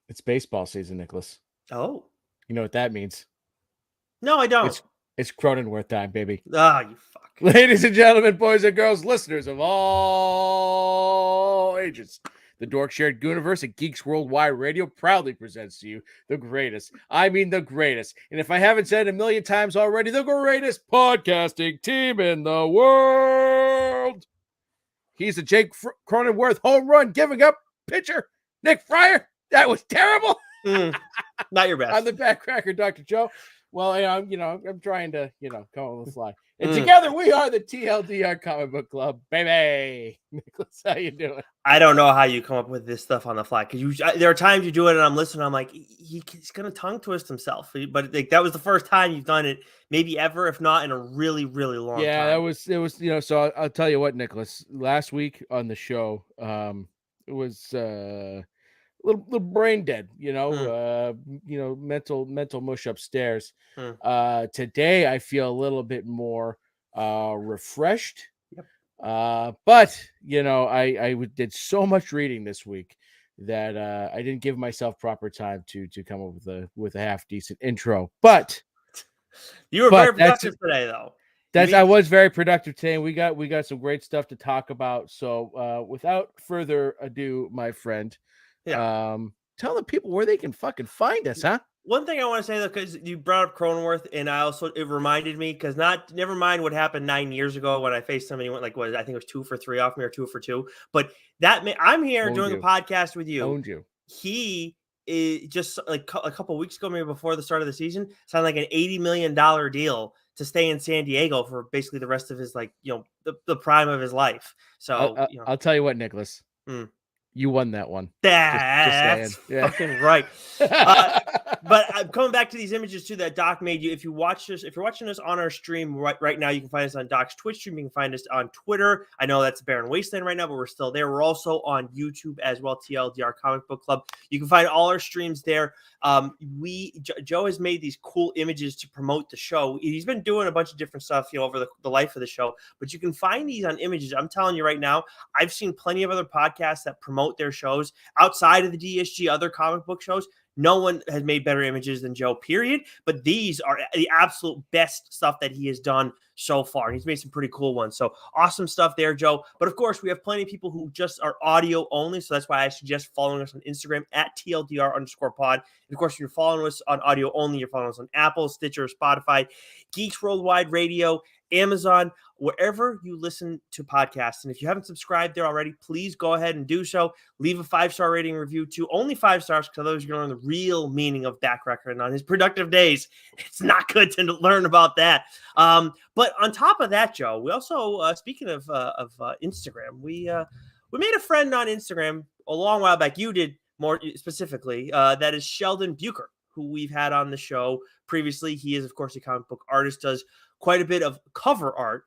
It's baseball season, Nicholas. Oh. You know what that means? No, I don't. It's Cronenworth time, baby. Ah, you fuck. Ladies and gentlemen, boys and girls, listeners of all ages, the Dork Shared Universe and Geeks Worldwide Radio proudly presents to you the greatest. I mean, the greatest. And if I haven't said it a million times already, the greatest podcasting team in the world. He's the Jake Cronenworth home run giving up pitcher, Nick Friar. That was terrible. Not your best. I'm the backcracker, Dr. Joe. Well, I'm trying to, come on the fly. And together we are the TLDR Comic Book Club, baby. Nicholas, how you doing? I don't know how you come up with this stuff on the fly, because there are times you do it and I'm listening. I'm like, he's gonna tongue twist himself, but like that was the first time you've done it, maybe ever, if not in a really, really long time. Yeah, it was. So I'll tell you what, Nicholas. Last week on the show, it was a little brain dead. Mental mush upstairs. Today I feel a little bit more refreshed. Yep. But I did so much reading this week that I didn't give myself proper time to come up with a half decent intro. But you were very productive today, though. I was very productive today, and we got some great stuff to talk about. So without further ado, my friend, tell the people where they can fucking find us, huh? One thing I want to say, though, because you brought up Cronenworth, and it reminded me, because never mind what happened 9 years ago when I faced somebody who went I think it was 2 for 3 off me or 2 for 2. But I'm here doing a podcast with you. Owned you. He is just like a couple of weeks ago, maybe before the start of the season, signed like an $80 million deal to stay in San Diego for basically the rest of his, the prime of his life. So I'll tell you what, Nicholas. You won that one. That's fucking right. But I'm coming back to these images too that Doc made you. If you're watching us on our stream right now, you can find us on Doc's Twitch stream. You can find us on Twitter. I know that's Barren Wasteland right now, but we're still there. We're also on YouTube as well, TLDR Comic Book Club. You can find all our streams there. Joe has made these cool images to promote the show. He's been doing a bunch of different stuff, over the life of the show, but you can find these on images. I'm telling you right now, I've seen plenty of other podcasts that promote their shows outside of the DSG, other comic book shows. No one has made better images than Joe, period. But these are the absolute best stuff that he has done so far. He's made some pretty cool ones. So awesome stuff there, Joe. But of course, we have plenty of people who just are audio only. So that's why I suggest following us on Instagram at TLDR_pod. And of course, if you're following us on audio only, you're following us on Apple, Stitcher, Spotify, Geeks Worldwide Radio, Amazon, wherever you listen to podcasts. And if you haven't subscribed there already, please go ahead and do so. Leave a 5-star rating review too. Only 5 stars, because otherwise you're going to learn the real meaning of backrecord on his productive days. It's not good to learn about that. But on top of that, Joe, we also, speaking of Instagram, we made a friend on Instagram a long while back. You did more specifically. That is Sheldon Bucher, who we've had on the show previously. He is, of course, a comic book artist, does quite a bit of cover art.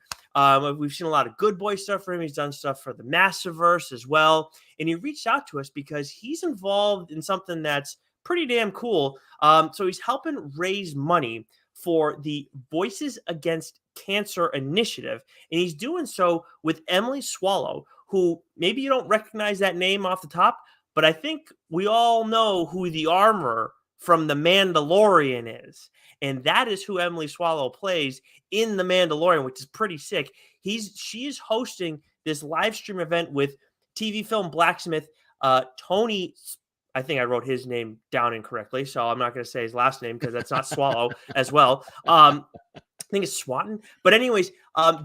We've seen a lot of Good Boy stuff for him. He's done stuff for the Massiverse as well. And he reached out to us because he's involved in something that's pretty damn cool. So he's helping raise money for the Voices Against Cancer initiative. And he's doing so with Emily Swallow, who maybe you don't recognize that name off the top, but I think we all know who the armorer from The Mandalorian is. And that is who Emily Swallow plays in The Mandalorian, which is pretty sick. She is hosting this live stream event with TV film blacksmith Tony. I think I wrote his name down incorrectly, so I'm not going to say his last name because that's not Swallow as well. I think it's Swanton. But anyways,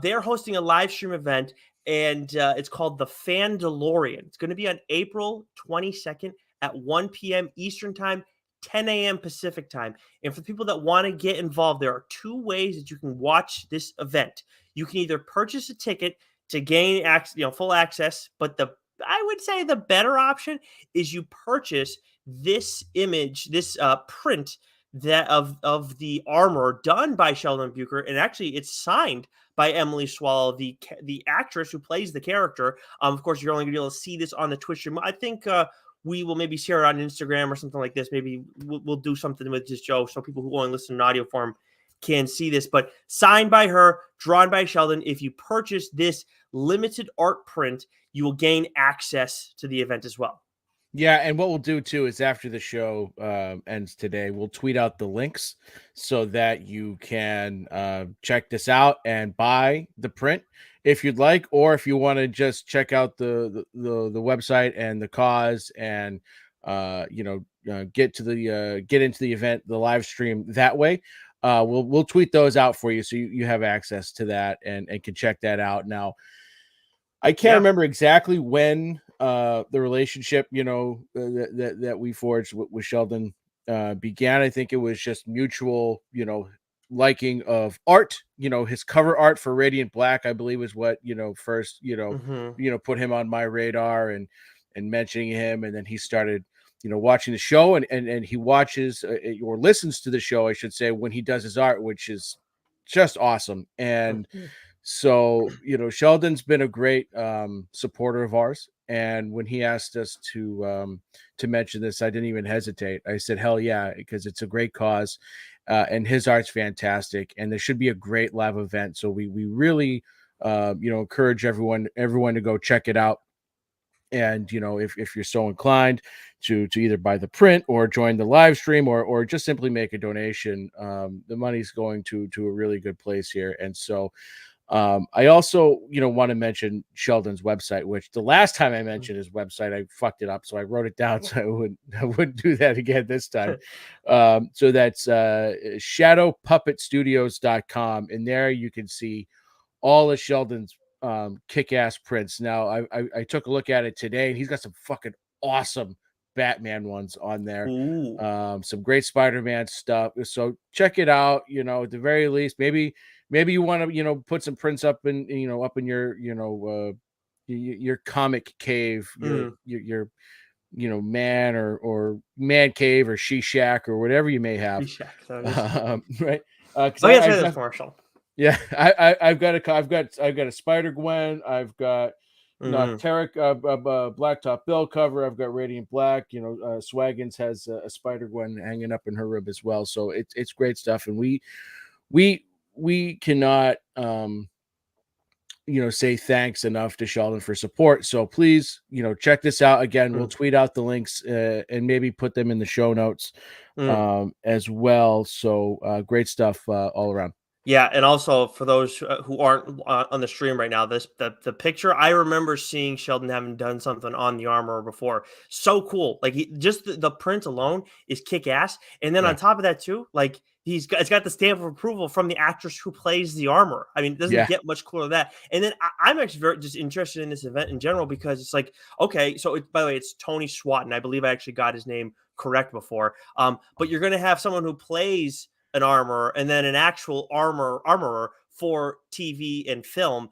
they're hosting a live stream event, and it's called The Fandalorian. It's going to be on April 22nd at 1 p.m. Eastern Time, 10 a.m. Pacific Time. And for people that want to get involved, there are 2 ways that you can watch this event. You can either purchase a ticket to gain full access, but I would say the better option is you purchase this image, this print that of the armor done by Sheldon Bucher, and actually it's signed by Emily Swallow, the actress who plays the character. Of course, you're only going to be able to see this on the Twitch stream. I think we will maybe share it on Instagram or something like this. Maybe we'll do something with this, Joe, so people who only listen in audio form can see this. But signed by her, drawn by Sheldon. If you purchase this limited art print, you will gain access to the event as well. Yeah, and what we'll do too is after the show ends today, we'll tweet out the links so that you can check this out and buy the print if you'd like, or if you want to just check out the website and the cause and get into the event, the live stream that way. We'll tweet those out for you so you have access to that and can check that out now. I can't remember exactly when the relationship, that we forged with Sheldon began. I think it was just mutual, liking of art. His cover art for Radiant Black, I believe, is what first put him on my radar and mentioning him, and then he started watching the show and he watches or listens to the show, I should say, when he does his art, which is just awesome. And so, Sheldon's been a great supporter of ours. And when he asked us to mention this, I didn't even hesitate. I said, hell yeah, because it's a great cause. And his art's fantastic. And there should be a great live event. So we really, encourage everyone to go check it out. And, if you're so inclined to either buy the print or join the live stream or just simply make a donation, the money's going to a really good place here. And so, I also, want to mention Sheldon's website, which the last time I mentioned his website, I fucked it up. So I wrote it down so I wouldn't do that again this time. So that's shadowpuppetstudios.com. And there you can see all of Sheldon's kick-ass prints. Now, I took a look at it today, and he's got some fucking awesome Batman ones on there. Some great Spider-Man stuff. So check it out. At the very least, maybe you want to put some prints up in your comic cave, your man or man cave or she shack or whatever you may have. Right. This commercial. Yeah, I've got a Spider-Gwen. I've got Tarek Blacktop Bill cover. I've got Radiant Black. Swaggins has a Spider-Gwen hanging up in her room as well. So it's great stuff, and we cannot say thanks enough to Sheldon for support. So please, check this out again. We'll tweet out the links and maybe put them in the show notes as well. So great stuff all around. Yeah, and also for those who aren't on the stream right now, the picture, I remember seeing Sheldon having done something on the armor before. So cool. Like just the print alone is kick ass. And then on top of that too, like it's got the stamp of approval from the actress who plays the armor. I mean, it doesn't get much cooler than that. And then I'm actually very just interested in this event in general because it's like, okay, so by the way, it's Tony Swatton. I believe I actually got his name correct before. But you're going to have someone who plays an armor and then an actual armorer for TV and film,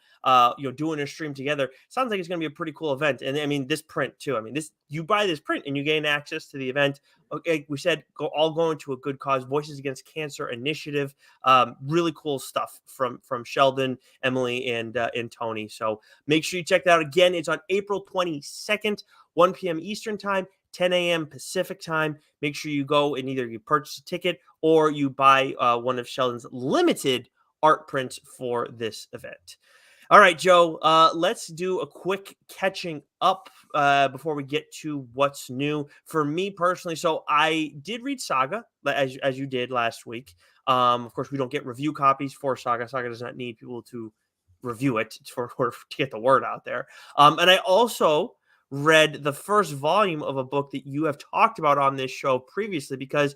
doing a stream together. Sounds like it's going to be a pretty cool event. And I mean, this print too. I mean, you buy this print and you gain access to the event. Okay, we said all going to a good cause, Voices Against Cancer initiative. Really cool stuff from Sheldon, Emily, and Tony. So make sure you check that out. Again, it's on April 22nd, 1 p.m. Eastern time, 10 a.m. Pacific time. Make sure you go and either you purchase a ticket or you buy one of Sheldon's limited art prints for this event. All right, Joe, let's do a quick catching up before we get to what's new. For me personally, so I did read Saga, as you did last week. Of course, we don't get review copies for Saga. Saga does not need people to review it to get the word out there. And I also read the first volume of a book that you have talked about on this show previously, because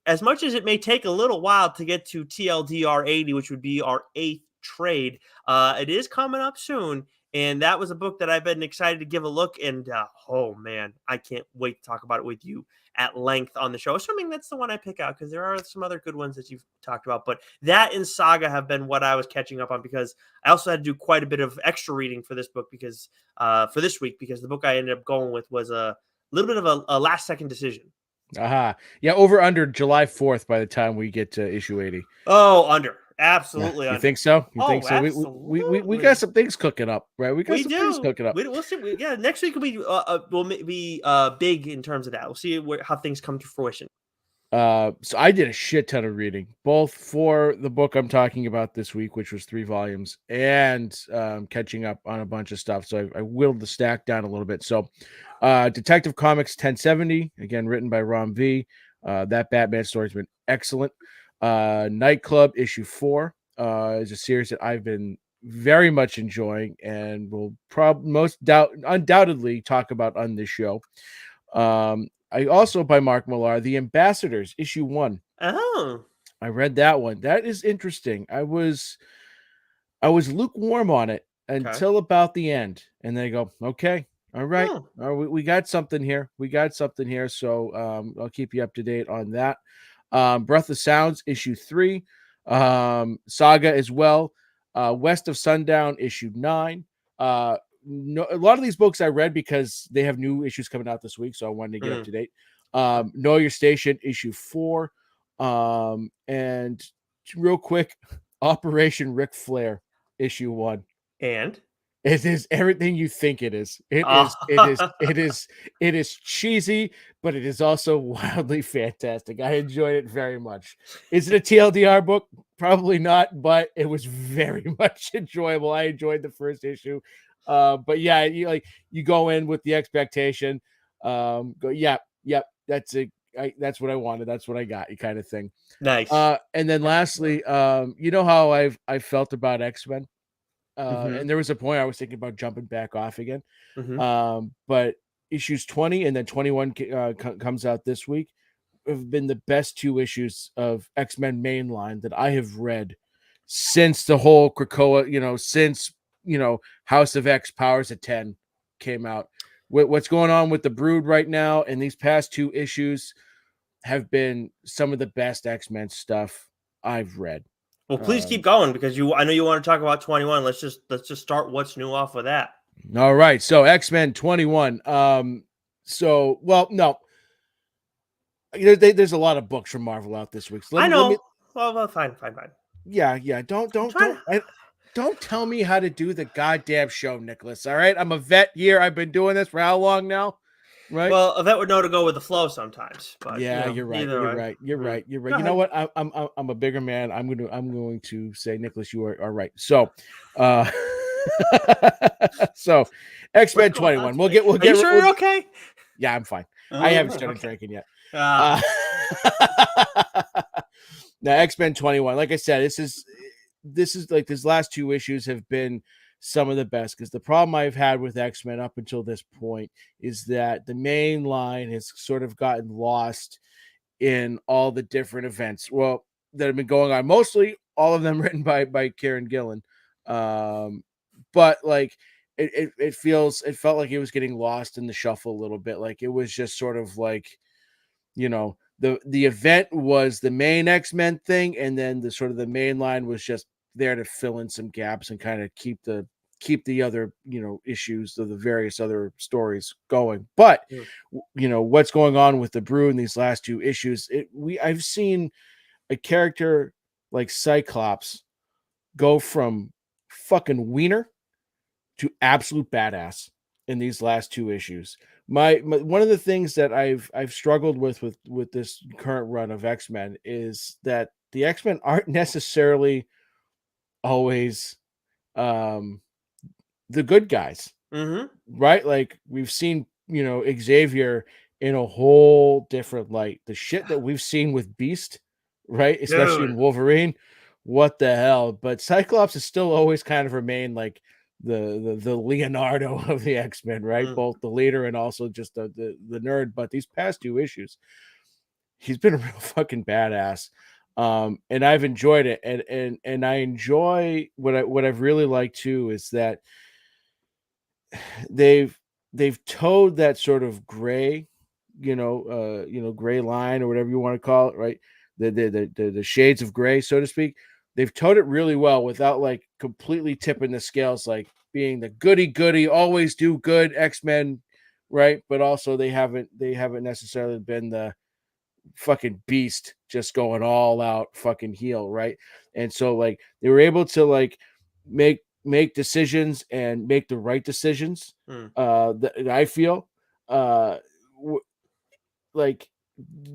as much as it may take a little while to get to TLDR 80, which would be our 8th trade, it is coming up soon. And that was a book that I've been excited to give a look. And oh man, I can't wait to talk about it with you at length on the show, assuming that's the one I pick out, because there are some other good ones that you've talked about. But that and Saga have been what I was catching up on, because I also had to do quite a bit of extra reading for this book, because for this week, because the book I ended up going with was a little bit of a last second decision. Yeah, over under July 4th by the time we get to issue 80. Oh, under. Absolutely. You think so? You think so? Absolutely. We got some things cooking up, right? We got some things cooking up. We'll see. Next week will be big in terms of that. We'll see how things come to fruition. So I did a shit ton of reading, both for the book I'm talking about this week, which was 3 volumes, and catching up on a bunch of stuff. So I whittled the stack down a little bit. So Detective Comics 1070, again, written by Rom V. That Batman story has been excellent. Nightclub issue 4 is a series that I've been very much enjoying and will undoubtedly talk about on this show. I also, by Mark Millar, The Ambassadors, issue 1. Oh, I read that one. That is interesting. I was lukewarm on it until about the end, and they go, okay, all right, we got something here. We got something here. So I'll keep you up to date on that. Breath of Sounds, issue 3. Saga as well. West of Sundown, issue 9. No, a lot of these books I read because they have new issues coming out this week, so I wanted to get up to date. Know Your Station, issue 4. And real quick, Operation Ric Flair, issue 1. And it is everything you think it is. It is cheesy, but it is also wildly fantastic. I enjoyed it very much. Is it a TLDR book? Probably not, but it was very much enjoyable. I enjoyed the first issue. But yeah, you go in with the expectation, yep, that's it. That's what I wanted. That's what I got. You kind of thing. Nice. And then lastly, you know how I felt about X-Men. And there was a point I was thinking about jumping back off again. But issues 20 and then 21 comes out this week have been the best 2 issues of X-Men mainline that I have read since the whole Krakoa, since House of X Powers of 10 came out. What's going on with the Brood right now, and these past 2 issues have been some of the best X-Men stuff I've read. Well, please keep going because I know you want to talk about 21. Let's just start what's new off of that. All right. So X-Men 21. No. There's a lot of books from Marvel out this week. So I know. Well, fine. Yeah. Don't tell me how to do the goddamn show, Nicholas. All right. I'm a vet here. I've been doing this for how long now? Right. Well, a vet would know to go with the flow sometimes. But yeah, you're right. You're right. You know what? I'm a bigger man. I'm going to say, Nicholas, you are right. So, so X-Men 21. We'll get. Are you sure you're okay? Yeah, I'm fine. I haven't started drinking yet. Now X-Men 21. Like I said, this is like these last 2 issues have been some of the best, because the problem I've had with X-Men up until this point is that the main line has sort of gotten lost in all the different events that have been going on, mostly all of them written by Kieran Gillen. But like it felt like it was getting lost in the shuffle a little bit. Like it was just sort of like, the event was the main X-Men thing, and then the sort of the main line was just there to fill in some gaps and kind of keep the other issues of the various other stories going. But what's going on with the Brood in these last 2 issues, I've seen a character like Cyclops go from fucking wiener to absolute badass in these last 2 issues. My one of the things that I've struggled with this current run of X-Men is that the X-Men aren't necessarily always the good guys, right? Like we've seen Xavier in a whole different light. The shit that we've seen with Beast, right, especially in Wolverine, what the hell? But Cyclops has still always kind of remained like the Leonardo of the X-Men, right? Both the leader and also just the nerd. But these past 2 issues, he's been a real fucking badass. And I've enjoyed it, and I enjoy what I've really liked too is that they've towed that sort of gray, gray line or whatever you want to call it, right? The shades of gray, so to speak. They've towed it really well without like completely tipping the scales, like being the goody, always do good X-Men, right? But also they haven't necessarily been the fucking beast just going all out fucking heel, right? And so like they were able to like make decisions and make the right decisions that I feel like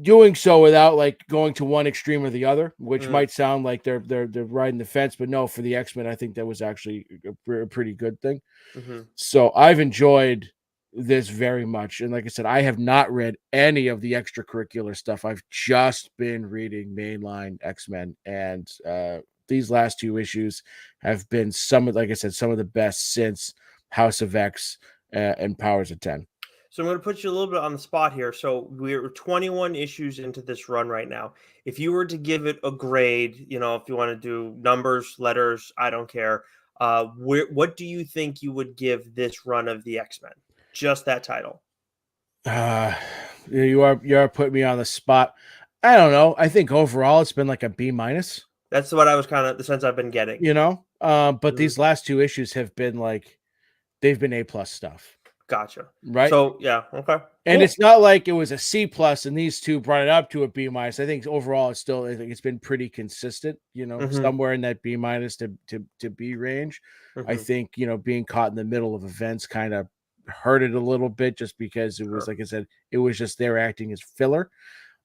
doing so without like going to one extreme or the other, which Mm. might sound like they're riding the fence, but no, for the X-Men, I think that was actually a pretty good thing. Mm-hmm. So I've enjoyed this very much. And like I said, I have not read any of the extracurricular stuff. I've just been reading mainline X-Men, and these last 2 issues have been some of, like I said, some of the best since House of X and Powers of 10. So I'm going to put you a little bit on the spot here. So we're 21 issues into this run right now. If you were to give it a grade, if you want to do numbers, letters, I don't care. What do you think you would give this run of the X-Men? Just that title. You are putting me on the spot. I don't know. I think overall it's been like a B-. That's what I was kind of the sense I've been getting. But these last 2 issues have been like they've been A+ stuff. Gotcha. Right. So yeah, okay. And It's not like it was a C+ and these 2 brought it up to a B-. I think overall I think it's been pretty consistent, somewhere in that B- to B range. I think, being caught in the middle of events kind of hurt it a little bit, just because it was, like I said, it was just there acting as filler.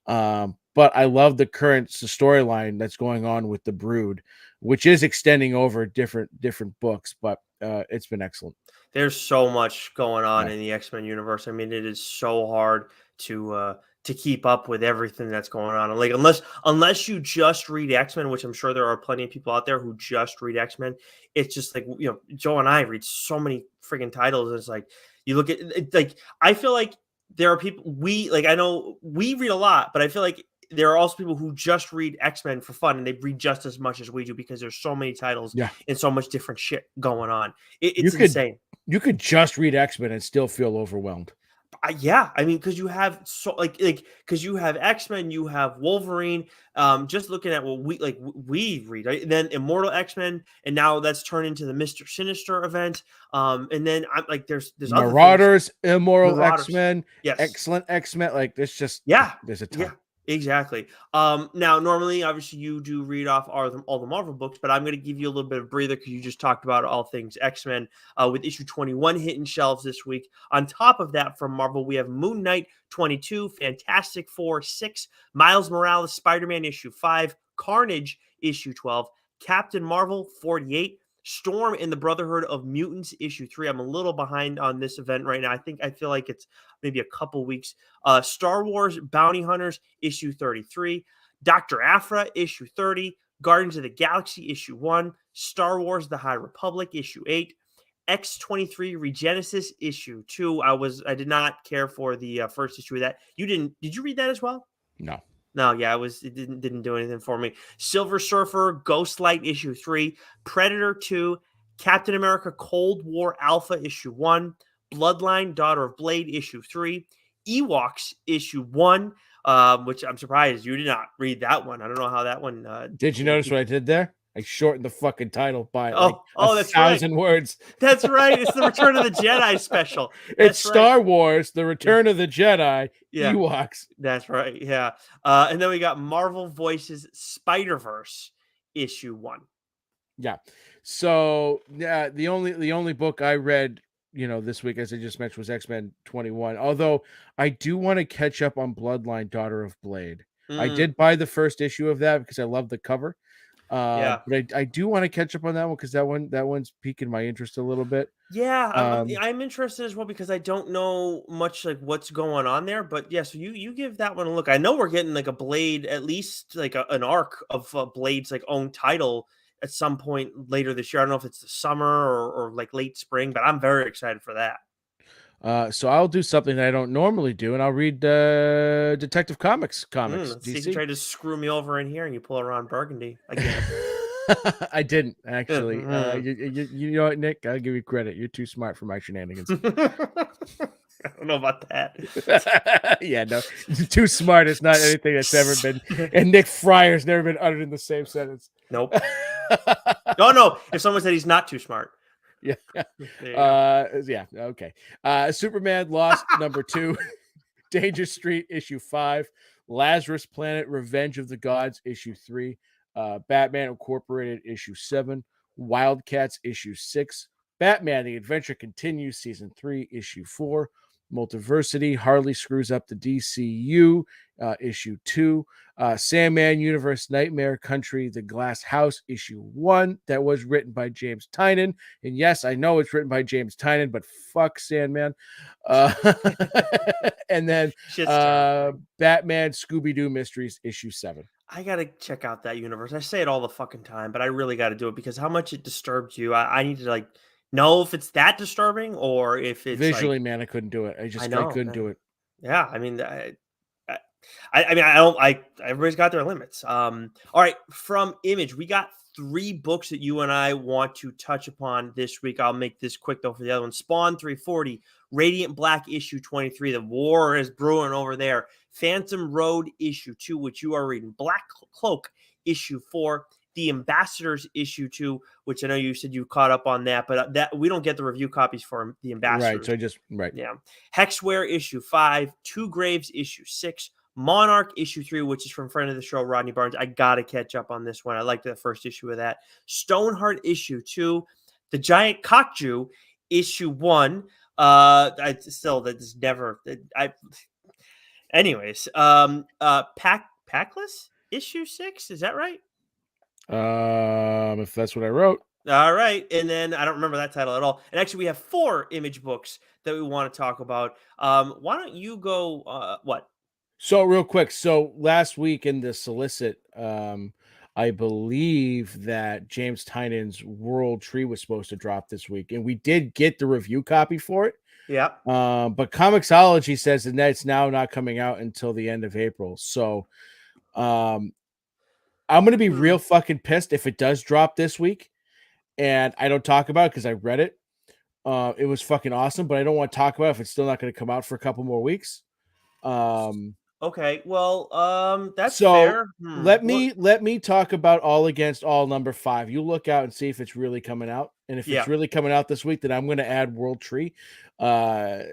But I love the current storyline that's going on with the Brood, which is extending over different books, but it's been excellent. There's so much going on in the X-Men universe. I mean, it is so hard to keep up with everything that's going on. And like, unless you just read X-Men, which I'm sure there are plenty of people out there who just read X-Men, it's just like, Joe and I read so many freaking titles. And it's like, you look at it, like, I feel like there are people I know we read a lot, but I feel like there are also people who just read X-Men for fun, and they read just as much as we do because there's so many titles and so much different shit going on. It's insane. You could just read X-Men and still feel overwhelmed. Yeah, I mean, because you have because you have X-Men, you have Wolverine. Just looking at what we read, right? And then Immortal X-Men, and now that's turned into the Mr. Sinister event. And then I'm like, there's Marauders, Immortal X-Men, yes, Excellent X-Men. Like there's just there's a ton. Yeah. Exactly. Now, normally, obviously, you do read off all the Marvel books, but I'm going to give you a little bit of breather because you just talked about all things X-Men with issue 21 hitting shelves this week. On top of that, from Marvel, we have Moon Knight 22, Fantastic Four 6, Miles Morales Spider-Man issue 5, Carnage issue 12, Captain Marvel 48, Storm and the Brotherhood of Mutants issue 3. I'm a little behind on this event right now. I feel like it's maybe a couple weeks. Star Wars Bounty Hunters issue 33, Dr. Aphra issue 30, Guardians of the Galaxy issue 1, Star Wars The High Republic issue 8, X-23 Regenesis issue 2. I did not care for the first issue of that. Did you read that as well? No, yeah, it didn't do anything for me. Silver Surfer, Ghostlight issue 3, Predator 2, Captain America Cold War Alpha issue 1, Bloodline Daughter of Blade issue 3, Ewoks issue 1, which I'm surprised you did not read that one. I don't know how that one. Did you notice what I did there? I shortened the fucking title by that's 1,000 words. That's right. It's the Return of the Jedi special. It's Star Wars, The Return of the Jedi, Ewoks. That's right. Yeah. And then we got Marvel Voices Spider-Verse issue 1. Yeah. So the only book I read, this week, as I just mentioned, was X-Men 21. Although I do want to catch up on Bloodline Daughter of Blade. I did buy the first issue of that because I love the cover. But I do want to catch up on that one because that one's piquing my interest a little bit. Yeah, I'm interested as well because I don't know much like what's going on there. But yeah, so you give that one a look. I know we're getting like a Blade, at least like an arc of Blade's like own title at some point later this year. I don't know if it's the summer or like late spring, but I'm very excited for that. So I'll do something that I don't normally do, and I'll read Detective Comics. See, you tried to screw me over in here, and you pull a Ron Burgundy again. I didn't actually. You know what, Nick? I'll give you credit. You're too smart for my shenanigans. I don't know about that. Yeah, no, too smart. It's not anything that's ever been. And Nick Friar's never been uttered in the same sentence. Nope. No. If someone said he's not too smart. Yeah. Yeah. Okay. Superman Lost #2, Danger Street issue 5, Lazarus Planet Revenge of the Gods issue 3, Batman Incorporated issue 7, Wildcats issue 6, Batman The Adventure Continues season 3 issue 4, Multiversity, Harley Screws Up the DCU, issue 2. Sandman Universe Nightmare Country, The Glass House, issue 1. That was written by James Tynion. And yes, I know it's written by James Tynion, but fuck Sandman. And then Batman Scooby-Doo Mysteries, issue 7. I gotta check out that universe. I say it all the fucking time, but I really got to do it because how much it disturbed you. I need to like know if it's that disturbing or if it's visually, like, man. I couldn't do it. I couldn't do it. Yeah, I mean, I mean, I don't. Everybody's got their limits. All right, from Image, we got 3 books that you and I want to touch upon this week. I'll make this quick though for the other one. Spawn 340, Radiant Black issue 23. The war is brewing over there. Phantom Road issue 2, which you are reading. Black Cloak issue 4. The Ambassadors issue 2, which I know you said you caught up on that, but that we don't get the review copies for the Ambassadors. Right. Yeah. Hexware issue 5. Two Graves issue 6. Monarch issue 3, which is from friend of the show, Rodney Barnes. I got to catch up on this one. I liked the first issue of that. Stoneheart issue 2. The Giant Cockjew issue 1. Anyways, Packless issue 6. Is that right? If that's what I wrote. All right. And then I don't remember that title at all. And actually, we have 4 Image books that we want to talk about. Why don't you go, what? So real quick. So last week in the solicit, I believe that James Tynion's World Tree was supposed to drop this week, and we did get the review copy for it. Yeah. But Comixology says that it's now not coming out until the end of April. So, I'm going to be real fucking pissed if it does drop this week and I don't talk about it because I read it. It was fucking awesome, but I don't want to talk about it if it's still not going to come out for a couple more weeks. Okay. Well, that's fair. Let me talk about All Against All number 5. You look out and see if it's really coming out. And if it's really coming out this week, then I'm going to add World Tree to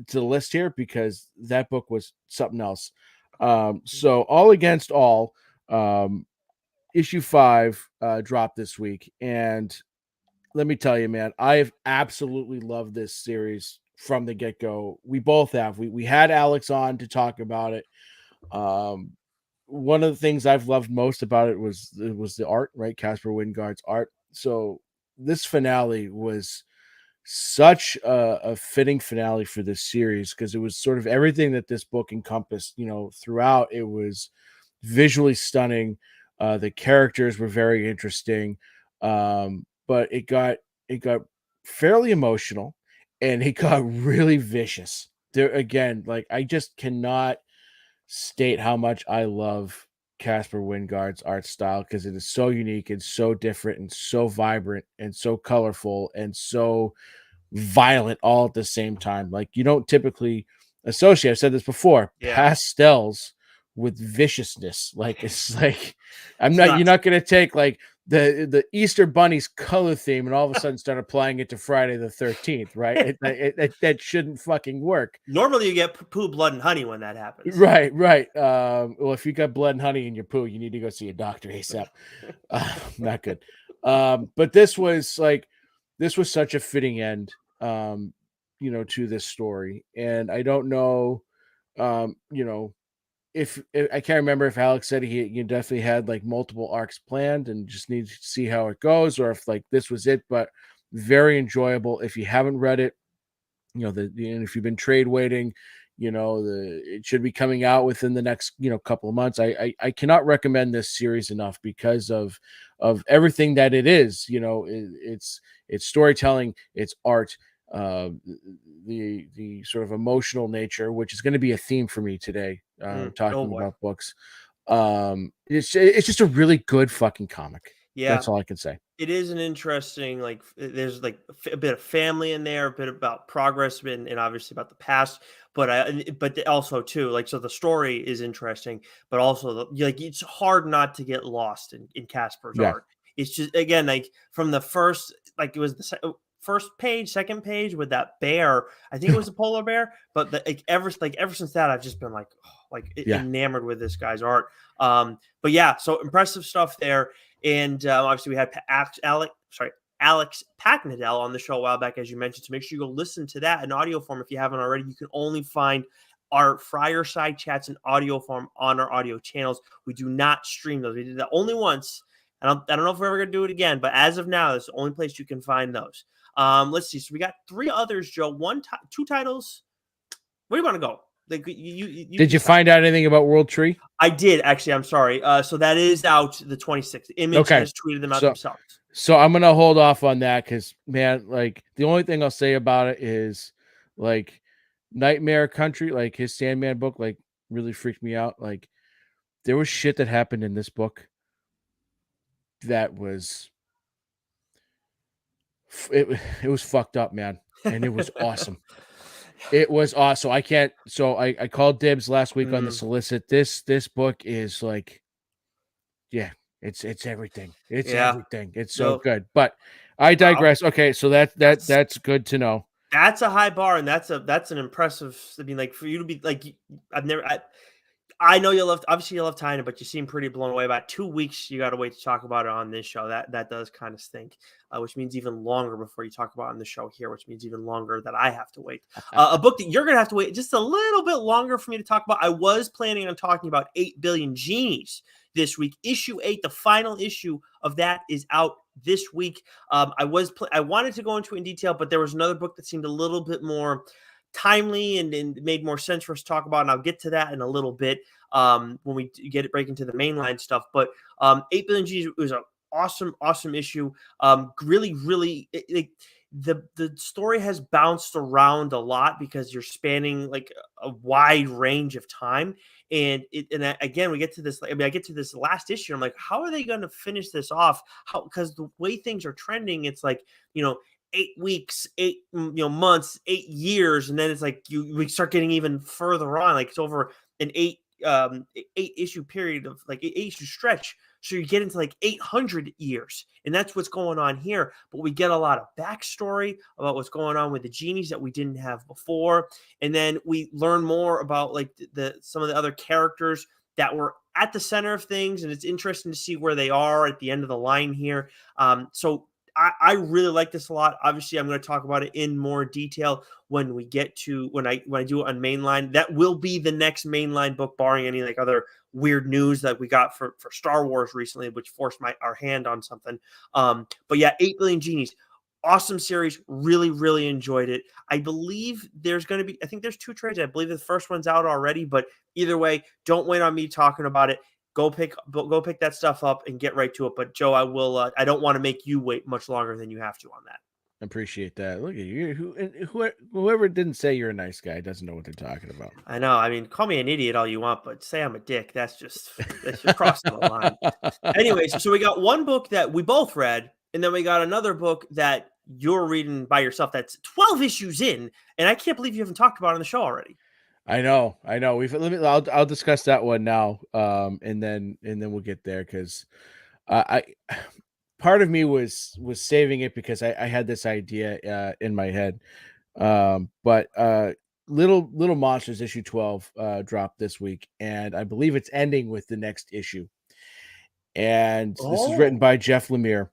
the list here because that book was something else. So All Against All, issue 5 dropped this week, and let me tell you, man, I've absolutely loved this series from the get-go. We both have. We had Alex on to talk about it. One of the things I've loved most about it was the art, right? Caspar Wingard's art. So this finale was such a fitting finale for this series because it was sort of everything that this book encompassed, throughout. It was visually stunning. The characters were very interesting, but it got fairly emotional, and it got really vicious. There again, like I just cannot state how much I love Caspar Wingard's art style because it is so unique and so different and so vibrant and so colorful and so violent all at the same time. Like you don't typically associate, I've said this before, pastels with viciousness. Like it's like you're not gonna take like the Easter Bunny's color theme and all of a sudden start applying it to Friday the 13th, right? That shouldn't fucking work. Normally you get poo, blood, and honey when that happens. Right. Well, if you got blood and honey in your poo, you need to go see a doctor ASAP. Not good. But this was such a fitting end, to this story. And I don't know, if I can't remember if Alex said he definitely had like multiple arcs planned and just needs to see how it goes, or if like this was it, but very enjoyable. If you haven't read it, and if you've been trade waiting, it should be coming out within the next, couple of months. I cannot recommend this series enough because of everything that it is. It's storytelling, it's art, the sort of emotional nature, which is going to be a theme for me today, talking about books. It's just a really good fucking comic. Yeah, that's all I can say. It is an interesting, like, there's like a bit of family in there, a bit about progress, and obviously about the past, but also too, like, so the story is interesting, but also it's hard not to get lost in Caspar's art. It's just, again, like from the first, like it was the first page, second page with that bear. I think it was a polar bear, but ever since that, I've just been enamored with this guy's art. But yeah, so impressive stuff there. And obviously we had Alex Packnadell on the show a while back, as you mentioned. So make sure you go listen to that in audio form if you haven't already. You can only find our Friar side chats in audio form on our audio channels. We do not stream those. We did that only once. I don't know if we're ever going to do it again, but as of now, that's the only place you can find those. Let's see. So we got 3 others, Joe. 2 titles. Where do you want to go? Like, Did you find out anything about World Tree? I did, actually. I'm sorry. So that is out the 26th. Image has tweeted them out themselves. So I'm going to hold off on that because, man, like, the only thing I'll say about it is, like, Nightmare Country, like, his Sandman book, like, really freaked me out. Like, there was shit that happened in this book that was... It was fucked up, man. And it was awesome. It was awesome. I called dibs last week on the solicit. This book is like, yeah, it's everything. It's everything. It's so good. But I digress. Wow. Okay, so that's good to know. That's a high bar, and that's an impressive. I mean, like, for you to be like, I know you'll love Tyna, but you seem pretty blown away. About 2 weeks, you got to wait to talk about it on this show. That does kind of stink, which means even longer before you talk about it on the show here, which means even longer that I have to wait. A book that you're going to have to wait just a little bit longer for me to talk about. I was planning on talking about 8 Billion Genies this week. Issue 8, the final issue of that, is out this week. I wanted to go into it in detail, but there was another book that seemed a little bit more timely and made more sense for us to talk about, and I'll get to that in a little bit when we break into the mainline stuff. But 8 Billion G's was an awesome issue. Really, the story has bounced around a lot because you're spanning like a wide range of time, and again, we get to this. I mean, I get to this last issue. I'm like, how are they going to finish this off? Because the way things are trending, it's like, 8 weeks, 8 months, 8 years, and then it's like we start getting even further on. Like, it's over an 8 issue period of like 8 issue stretch. So you get into like 800 years, and that's what's going on here. But we get a lot of backstory about what's going on with the genies that we didn't have before, and then we learn more about like some of the other characters that were at the center of things, and it's interesting to see where they are at the end of the line here. So I really like this a lot. Obviously, I'm going to talk about it in more detail when I do it on Mainline. That will be the next Mainline book, barring any like other weird news that we got for Star Wars recently, which forced our hand on something. But yeah, 8 Billion Genies, awesome series. Really enjoyed it. I believe there's 2 trades. I believe the first one's out already, but either way, don't wait on me talking about it. Go pick that stuff up and get right to it. But Joe, I don't want to make you wait much longer than you have to on that. Appreciate that. Look at you. Whoever didn't say you're a nice guy doesn't know what they're talking about. I know. I mean, call me an idiot all you want, but say I'm a dick. That's just crossing the line. Anyways, so we got one book that we both read, and then we got another book that you're reading by yourself. That's 12 issues in, and I can't believe you haven't talked about it on the show already. I know. I'll discuss that one now, and then we'll get there because part of me was saving it because I had this idea in my head, but Little Monsters issue 12 dropped this week, and I believe it's ending with the next issue, and this is written by Jeff Lemire,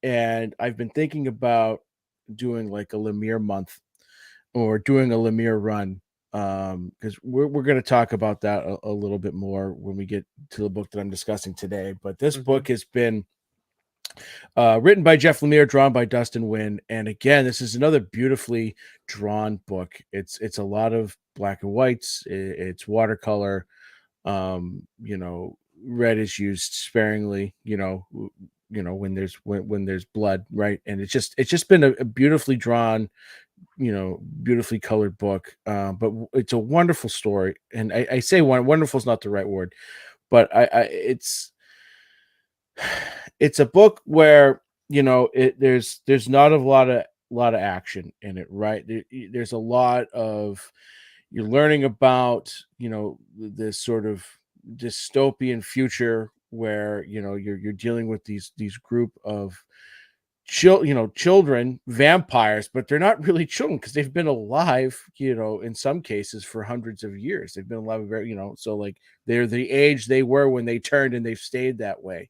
and I've been thinking about doing like a Lemire month or doing a Lemire run. Because we're going to talk about that a little bit more when we get to the book that I'm discussing today. But this book has been written by Jeff Lemire, drawn by Dustin Wynn, and again, this is another beautifully drawn book. It's a lot of black and whites. It's watercolor. Red is used sparingly. When there's blood, right? And it's just been a beautifully drawn, beautifully colored book, but it's a wonderful story. And I say wonderful is not the right word, but it's a book where there's not a lot of action in it, right? There's a lot of, you're learning about this sort of dystopian future where you're dealing with these group of children, vampires, but they're not really children because they've been alive, in some cases for hundreds of years. They've been alive, so like they're the age they were when they turned, and they've stayed that way.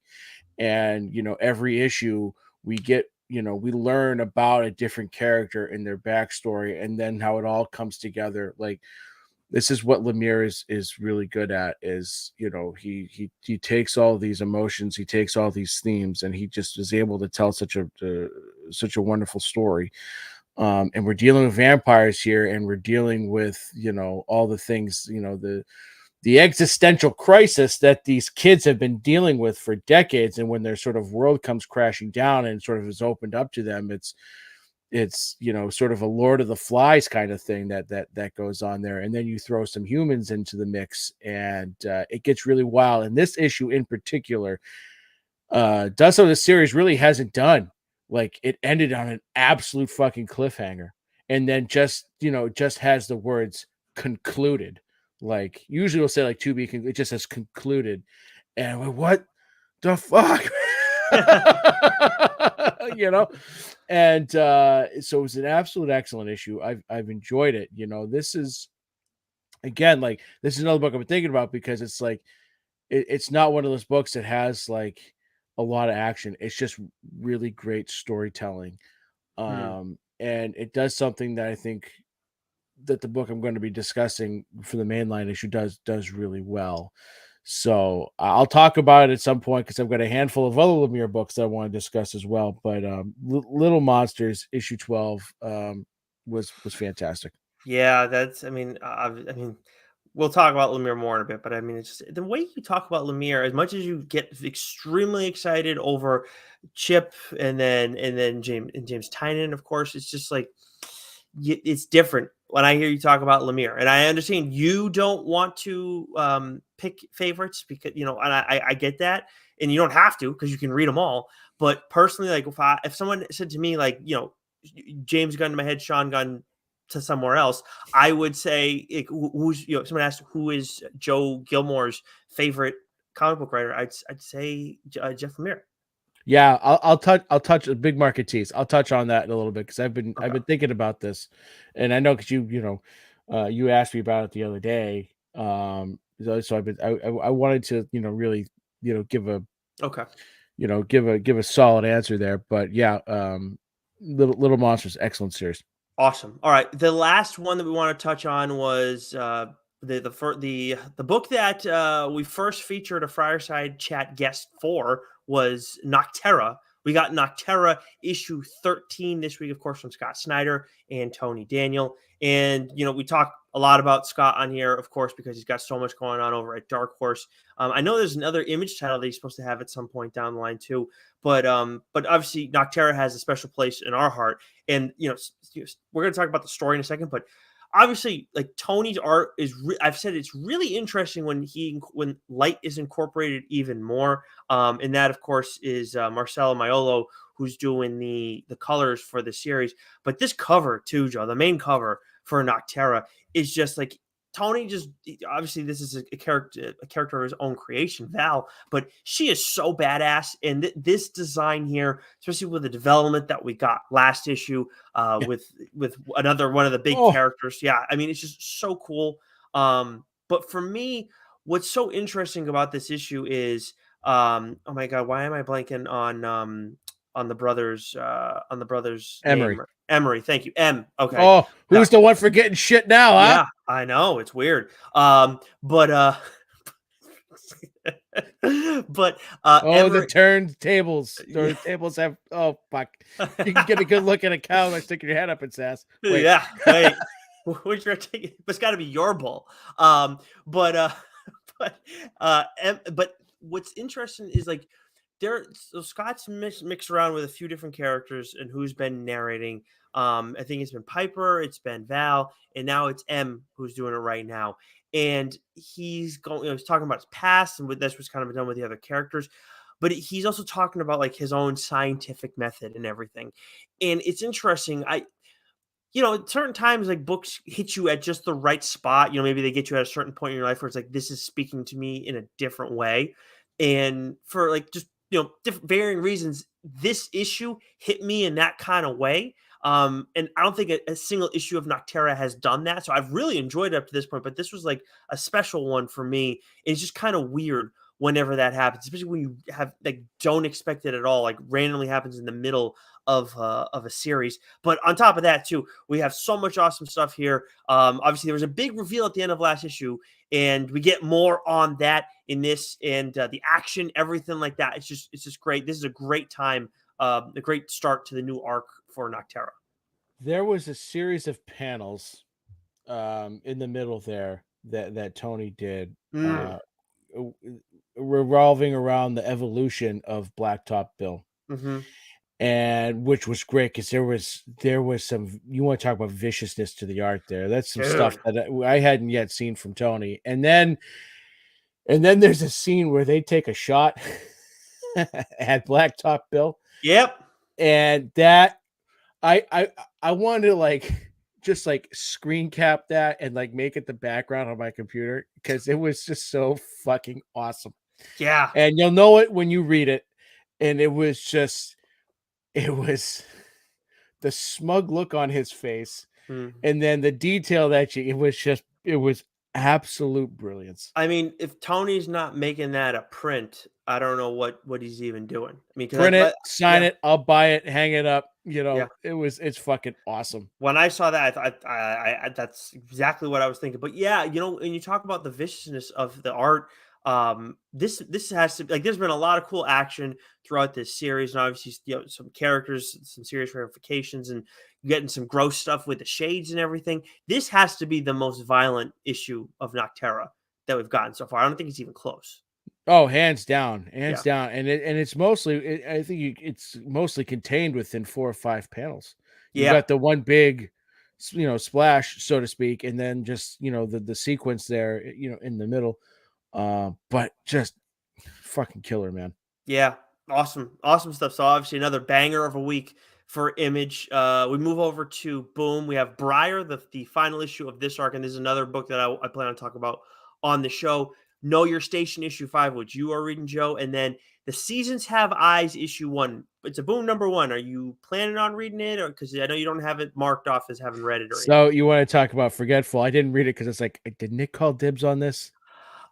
And every issue we get we learn about a different character and their backstory, and then how it all comes together. Like, this is what Lemire is really good at, is, he takes all these emotions, he takes all these themes, and he just is able to tell such a wonderful story. And we're dealing with vampires here, and we're dealing with, all the things, the existential crisis that these kids have been dealing with for decades. And when their sort of world comes crashing down and sort of is opened up to them, it's sort of a Lord of the Flies kind of thing that goes on there. And then you throw some humans into the mix, and it gets really wild. And this issue in particular does something the series really hasn't done. Like, it ended on an absolute fucking cliffhanger, and then just has the words concluded. Like, usually we'll say like to be, it just says concluded. And I went, what the fuck? And so it was an absolute excellent issue. I've enjoyed it. This is, again, like, this is another book I've been thinking about, because it's like, it's not one of those books that has like a lot of action. It's just really great storytelling. And it does something that I think that the book I'm going to be discussing for the mainline issue does really well. So I'll talk about it at some point, because I've got a handful of other Lemire books that I want to discuss as well. But Little Monsters issue 12 was fantastic. Yeah, I mean, we'll talk about Lemire more in a bit, but I mean, it's just the way you talk about Lemire, as much as you get extremely excited over Chip and then James Tynion, of course, it's just like, it's different when I hear you talk about Lemire. And I understand you don't want to pick favorites, because, and I get that, and you don't have to, because you can read them all. But personally, like, if someone said to me, like, James Gunn to my head, Sean Gunn to somewhere else, I would say, who's, someone asked who is Joe Gilmore's favorite comic book writer, I'd say Jeff Lemire. Yeah, I'll touch a big market tease. I'll touch on that in a little bit, because I've been thinking about this, and I know, because you asked me about it the other day. So I wanted to really give a give a solid answer there. But yeah, Little Monsters, excellent series. Awesome. All right, the last one that we want to touch on was the book that we first featured a Fireside Chat guest for, was Nocterra. We got Nocterra issue 13 this week, of course, from Scott Snyder and Tony Daniel. And, we talk a lot about Scott on here, of course, because he's got so much going on over at Dark Horse. I know there's another Image title that he's supposed to have at some point down the line too. But obviously Nocterra has a special place in our heart. And, we're going to talk about the story in a second, but obviously, like, Tony's art is, I've said it's really interesting when light is incorporated even more. And that, of course, is Marcelo Maiolo, who's doing the colors for the series. But this cover too, Joe, the main cover for Nocterra, is just like, Tony just, obviously this is a character of his own creation, Val, but she is so badass. And this design here, especially with the development that we got last issue, with another one of the big characters. Yeah, I mean, it's just so cool. But for me, what's so interesting about this issue is, oh my God, why am I blanking on the brothers Emery. name? Emery, thank you. Okay. Oh, who's the one for getting shit now, huh? Yeah, I know, it's weird. But Emery, the turned tables. The tables have, oh fuck. You can get a good look at a cow by sticking your head up its ass. Wait. Yeah, wait. Which you're taking, it's got to be your bull. But what's interesting is, like, so Scott's mixed around with a few different characters and who's been narrating. I think it's been Piper, it's been Val, and now it's M who's doing it right now. And he's going, he's talking about his past and what this was kind of done with the other characters, but he's also talking about, like, his own scientific method and everything. And it's interesting. At certain times, like, books hit you at just the right spot. Maybe they get you at a certain point in your life where it's like, this is speaking to me in a different way. And for, like, just, different varying reasons, this issue hit me in that kind of way. And I don't think a single issue of Nocterra has done that. So I've really enjoyed it up to this point, but this was like a special one for me. It's just kind of weird whenever that happens, especially when you have like don't expect it at all, like randomly happens in the middle of a series. But on top of that, too, we have so much awesome stuff here. Obviously, there was a big reveal at the end of last issue, and we get more on that in this, and the action, everything like that. It's just great. This is a great time, a great start to the new arc for Noctera. There was a series of panels in the middle there that Tony did. Revolving around the evolution of Blacktop Bill, and which was great because there was some, you want to talk about viciousness to the art there. That's some stuff that I hadn't yet seen from Tony. And then there's a scene where they take a shot at Blacktop Bill. Yep. And that I wanted to like just like screen cap that and like make it the background on my computer because it was just so fucking awesome. Yeah. And you'll know it when you read it. And it was the smug look on his face. And then the detail that it was absolute brilliance. I mean, if Tony's not making that a print, I don't know what he's even doing. I mean, print it, sign it, I'll buy it, hang it up. You know, it's fucking awesome. When I saw that, I that's exactly what I was thinking. But yeah, you know, and you talk about the viciousness of the art. This has to, like, there's been a lot of cool action throughout this series, and obviously, you know, some characters, some serious ramifications, and getting some gross stuff with the shades and everything. This has to be the most violent issue of Noctera that we've gotten so far. I don't think it's even close. Oh, hands down, down, and it's mostly. I think it's mostly contained within 4 or 5 panels. You got the one big, you know, splash, so to speak, and then just, you know, the sequence there, you know, in the middle. But just fucking killer, man. Yeah, awesome stuff. So obviously another banger of a week for Image. We move over to Boom. We have Briar, the final issue of this arc, and this is another book that I plan on talking about on the show. Know Your Station issue 5, which you are reading, Joe, and then The Seasons Have Eyes issue 1. It's a Boom number 1. Are you planning on reading it, or because I know you don't have it marked off as having read it? Or so you want to talk about Forgetful? I didn't read it because it's like, did Nick call dibs on this?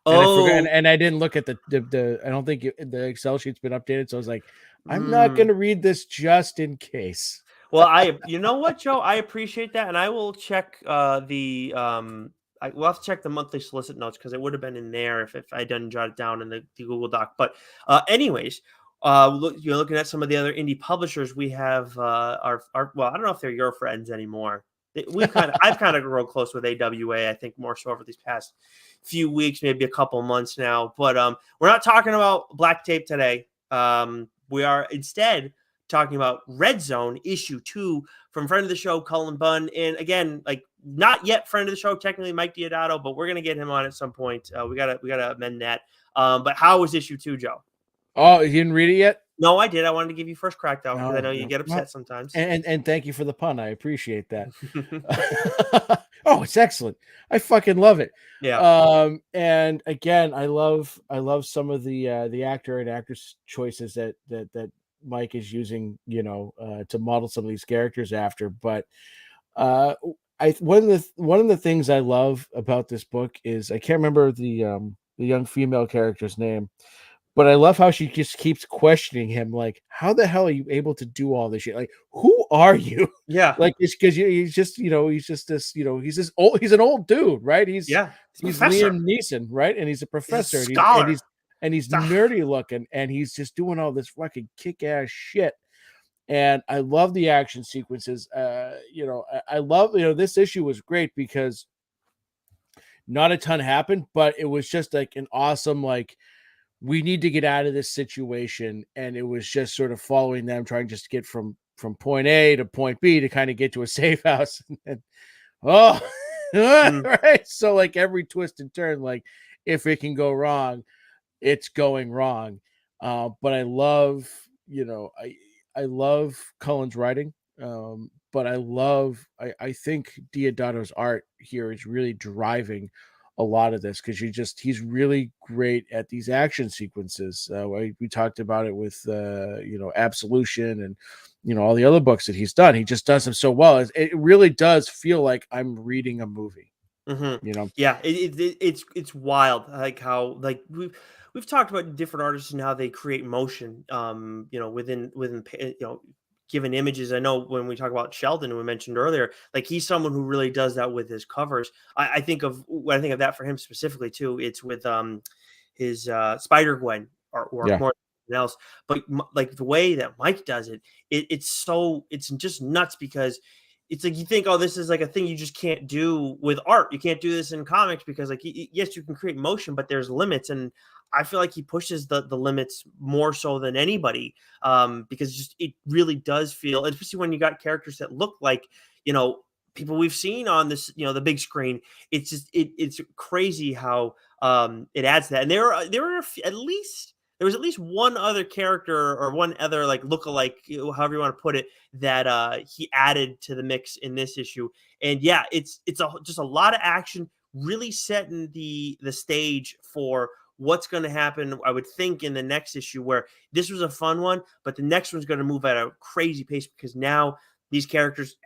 And I forgot, and I didn't look at the I don't think the Excel sheet's been updated, so I was like, I'm not going to read this just in case. Well, you know what, Joe? I appreciate that, and I will check we'll have to check the monthly solicit notes because it would have been in there if I didn't jot it down in the Google Doc. But anyways, you're looking at some of the other indie publishers. We have our well, I don't know if they're your friends anymore. I've kind of grown close with AWA. I think more so over these past few weeks, maybe a couple months now. But we're not talking about Black Tape today. We are instead talking about Red Zone issue 2 from friend of the show, Cullen Bunn. And again, like, not yet friend of the show, technically Mike Diodato, but we're going to get him on at some point. We gotta amend that. But how was issue 2, Joe? Oh, you didn't read it yet? No, I did. I wanted to give you first crack though, because I know you get upset sometimes. And thank you for the pun. I appreciate that. Oh, it's excellent. I fucking love it. Yeah. And again, I love some of the actor and actress choices that Mike is using, you know, to model some of these characters after. But one of the things I love about this book is, I can't remember the young female character's name, but I love how she just keeps questioning him, like, how the hell are you able to do all this shit? Like, who are you? Yeah. Like, it's because he's just, you know, he's just this, you know, he's an old dude, right? He's Liam Neeson, right? And he's a professor, he's a scholar. and he's nerdy looking, and he's just doing all this fucking kick-ass shit. And I love the action sequences. You know, I love, you know, this issue was great because not a ton happened, but it was just like an awesome, like, we need to get out of this situation. And it was just sort of following them, trying just to get from point A to point B to kind of get to a safe house. And right. So like every twist and turn, like, if it can go wrong, it's going wrong. But I love, you know, I love Cullen's writing. But I think Diodato's art here is really driving a lot of this, because he's really great at these action sequences. We talked about it with you know, Absolution and, you know, all the other books that he's done. He just does them so well. It really does feel like I'm reading a movie. Mm-hmm. You know, Yeah, it's wild, like how like we've talked about different artists and how they create motion, within given images. I know when we talk about Sheldon, who we mentioned earlier, like he's someone who really does that with his covers. I think of when I think of that for him specifically too. It's with his Spider Gwen artwork yeah. more than else, but like the way that Mike does it, it's just nuts because it's like you think, oh, this is like a thing you just can't do with art. You can't do this in comics because, like, yes, you can create motion, but there's limits, and I feel like he pushes the limits more so than anybody, because just it really does feel, especially when you got characters that look like people we've seen on this, the big screen. It's just it's crazy how it adds that, and there was at least one other character or one other like lookalike, however you want to put it, that he added to the mix in this issue. And yeah, it's just a lot of action, really setting the stage for what's going to happen. I would think in the next issue, where this was a fun one, but the next one's going to move at a crazy pace because now these characters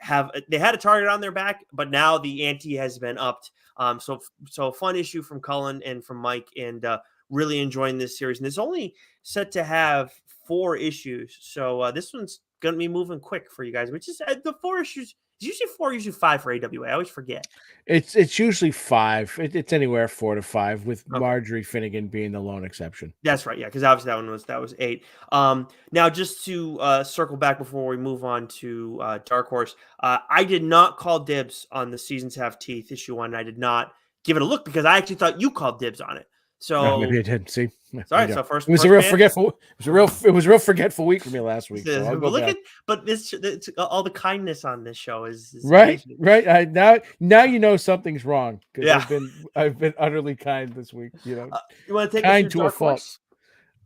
they had a target on their back, but now the ante has been upped. So a fun issue from Cullen and from Mike, and really enjoying this series. And it's only set to have 4 issues, so this one's going to be moving quick for you guys. Which is the 4 issues. It's usually 4, usually 5 for AWA. I always forget. It's usually 5. It's anywhere 4 to 5, with Okay. Marjorie Finnegan being the lone exception. That's right, yeah, because obviously that was 8. Now just to circle back before we move on to Dark Horse, I did not call dibs on the Seasons Have Teeth issue 1. I did not give it a look because I actually thought you called dibs on it. Oh, maybe I So didn't see. sorry. So first, It was a real forgetful. It was a real forgetful week for me last week. So I'll go back. But it's all the kindness on this show is Right, amazing. right. Now you know something's wrong because Yeah. I've been utterly kind this week. You want to take us Kind through to a Dark fault.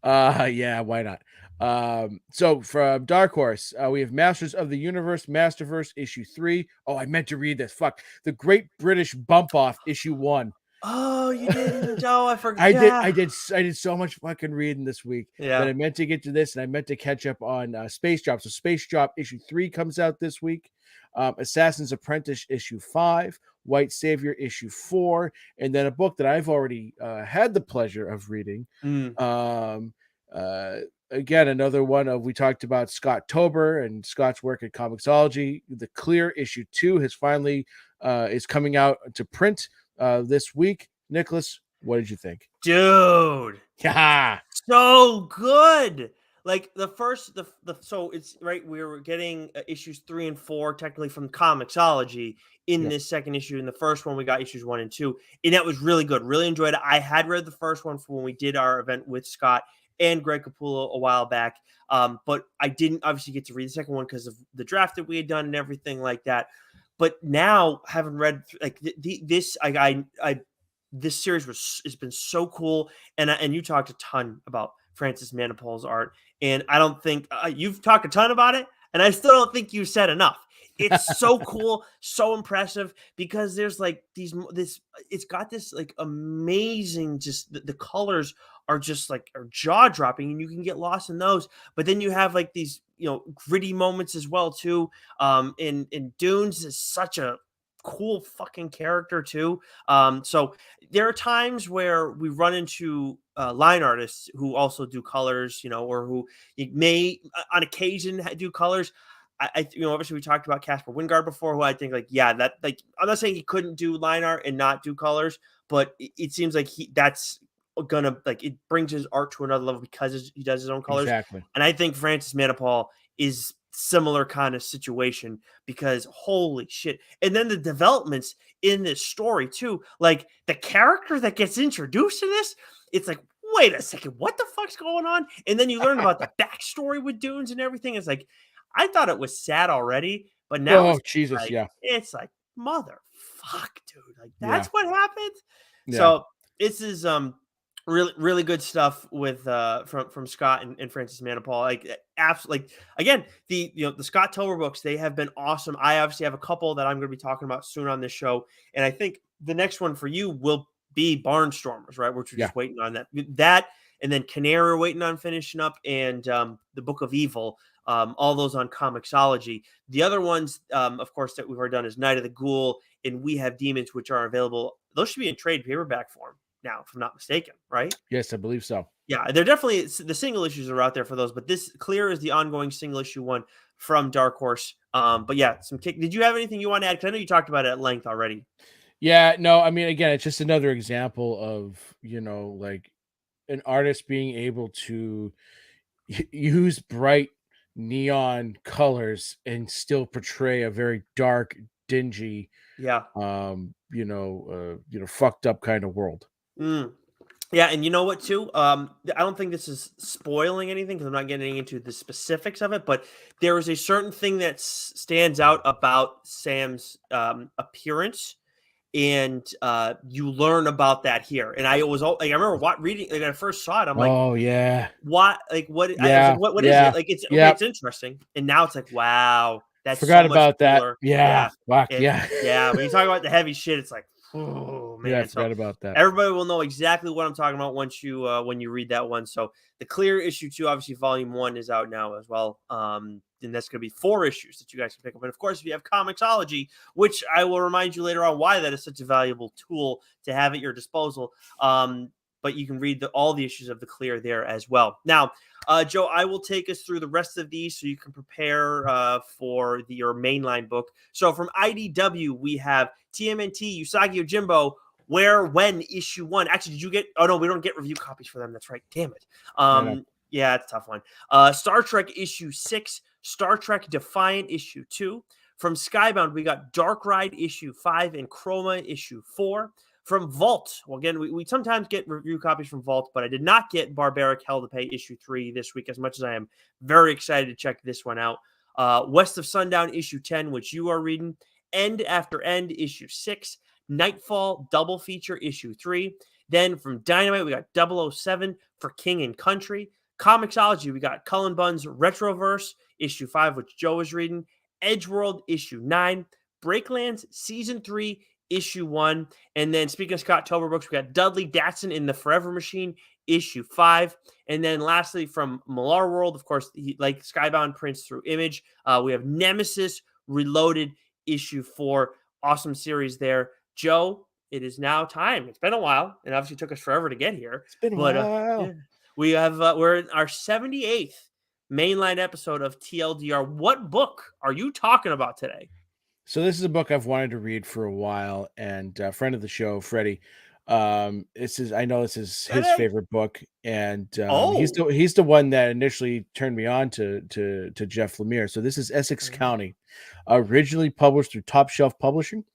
Horse? Yeah, why not? So from Dark Horse, we have Masters of the Universe, Masterverse issue 3. Oh, I meant to read this. Fuck, the Great British Bump Off issue 1. Oh, you didn't. Oh, I forgot. I did so much fucking reading this week that I meant to get to this, and I meant to catch up on Space Drop. So Space Drop issue 3 comes out this week. Assassin's Apprentice issue 5, White Savior issue 4, and then a book that I've already had the pleasure of reading. Again, another one of, we talked about Scott Tober and Scott's work at Comixology. The Clear issue 2 has finally is coming out to print this week. Nicholas, what did you think? Dude. Yeah. So good. Like the first, so it's right. We were getting issues 3 and 4 technically from Comixology in this second issue. In the first one, we got issues 1 and 2, and that was really good. Really enjoyed it. I had read the first one for when we did our event with Scott and Greg Capullo a while back, but I didn't obviously get to read the second one because of the draft that we had done and everything like that. But now, having read like this series has been so cool, and you talked a ton about Francis Manipul's art, and I don't think you've talked a ton about it, and I still don't think you said enough. It's so cool, so impressive, because there's like it's got this like amazing, just the colors are just like are jaw dropping, and you can get lost in those. But then you have like these gritty moments as well too. In Dunes is such a cool fucking character too. So there are times where we run into line artists who also do colors, or who may on occasion do colors. I obviously we talked about Casper Wingard before, who I think that I'm not saying he couldn't do line art and not do colors, but it seems like that's gonna it brings his art to another level because he does his own colors. Exactly. And I think Francis Manipul is similar kind of situation, because holy shit. And then the developments in this story too, like the character that gets introduced in this, it's like, wait a second, what the fuck's going on? And then you learn about the backstory with Dunes and everything. It's like, I thought it was sad already, but now Jesus, it's like motherfuck, dude, like that's what happened. Yeah. So this is really, really good stuff with from Scott and Francis Manipul. Like absolutely, again, the Scott Tober books, they have been awesome. I obviously have a couple that I'm going to be talking about soon on this show, and I think the next one for you will be Barnstormers, right? Which we're just waiting on that, and then Canary waiting on finishing up, and the Book of Evil. All those on Comixology. The other ones, of course, that we've already done is Night of the Ghoul and We Have Demons, which are available. Those should be in trade paperback form now, if I'm not mistaken, right? Yes, I believe so. Yeah, they're definitely the single issues are out there for those, but this Clear is the ongoing single issue one from Dark Horse. But yeah, some kick. Did you have anything you want to add? Because I know you talked about it at length already. Yeah, no, I mean, again, it's just another example of, like an artist being able to use bright neon colors and still portray a very dark, dingy, Yeah. fucked up kind of world. Mm. Yeah, and you know what too? I don't think this is spoiling anything because I'm not getting into the specifics of it, but there is a certain thing that stands out about Sam's appearance, and you learn about that here. And I was like, I remember reading like when I first saw it, I'm like, Oh yeah, what? Like what? I was yeah, like, what is yeah, it? Like it's okay, yeah. it's interesting, and now it's like, wow, that's Forgot so much about that. cooler. Yeah, fuck yeah, Yeah. When you talk about the heavy shit, it's like, oh man. yeah. I So forgot about that. everybody will know exactly what I'm talking about once you when you read that one. So the Clear issue 2, obviously volume 1 is out now as well. And that's going to be 4 issues that you guys can pick up. And of course, if you have Comixology, which I will remind you later on why that is such a valuable tool to have at your disposal. But you can read all the issues of the Clear there as well. Now, Joe, I will take us through the rest of these so you can prepare for your mainline book. So from IDW, we have TMNT, Usagi Yojimbo, Where, When, issue 1. Actually, did you get... Oh, no, we don't get review copies for them. That's right. Damn it. Yeah, it's a tough one. Star Trek issue 6, Star Trek Defiant issue 2. From Skybound, we got Dark Ride issue 5 and Chroma issue 4. From Vault, well, again, we sometimes get review copies from Vault, but I did not get Barbaric Hell to Pay issue 3 this week, as much as I am very excited to check this one out. West of Sundown issue 10, which you are reading. End After End issue 6. Nightfall double feature issue 3. Then from Dynamite, we got 007 for King and Country. Comixology, we got Cullen Bunn's Retroverse issue 5, which Joe is reading. Edgeworld issue 9. Breaklands season 3 issue 1. And then speaking of Scott Tober books, we got Dudley Datsun in the Forever Machine issue 5. And then lastly from Millar World, of course, like Skybound prints through Image, we have Nemesis Reloaded issue 4. Awesome series there. Joe, it is now time. It's been a while, and obviously took us forever to get here. It's been a while. We have we're in our 78th mainline episode of TLDR. What book are you talking about today? So this is a book I've wanted to read for a while, and a friend of the show, Freddie, this is his favorite book, and he's the one that initially turned me on to Jeff Lemire. So this is Essex County, originally published through Top Shelf Publishing,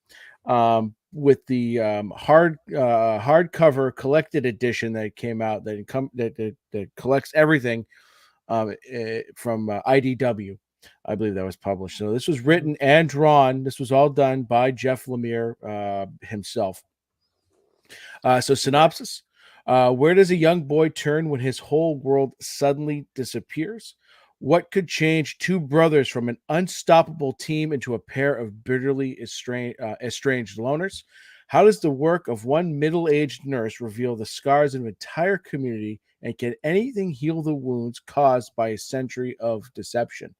with the hardcover collected edition that came out that collects everything from IDW. I believe that was published. So this was written and drawn. This was all done by Jeff Lemire himself. So synopsis. Where does a young boy turn when his whole world suddenly disappears? What could change two brothers from an unstoppable team into a pair of bitterly estranged loners? How does the work of one middle-aged nurse reveal the scars of an entire community, and can anything heal the wounds caused by a century of deception?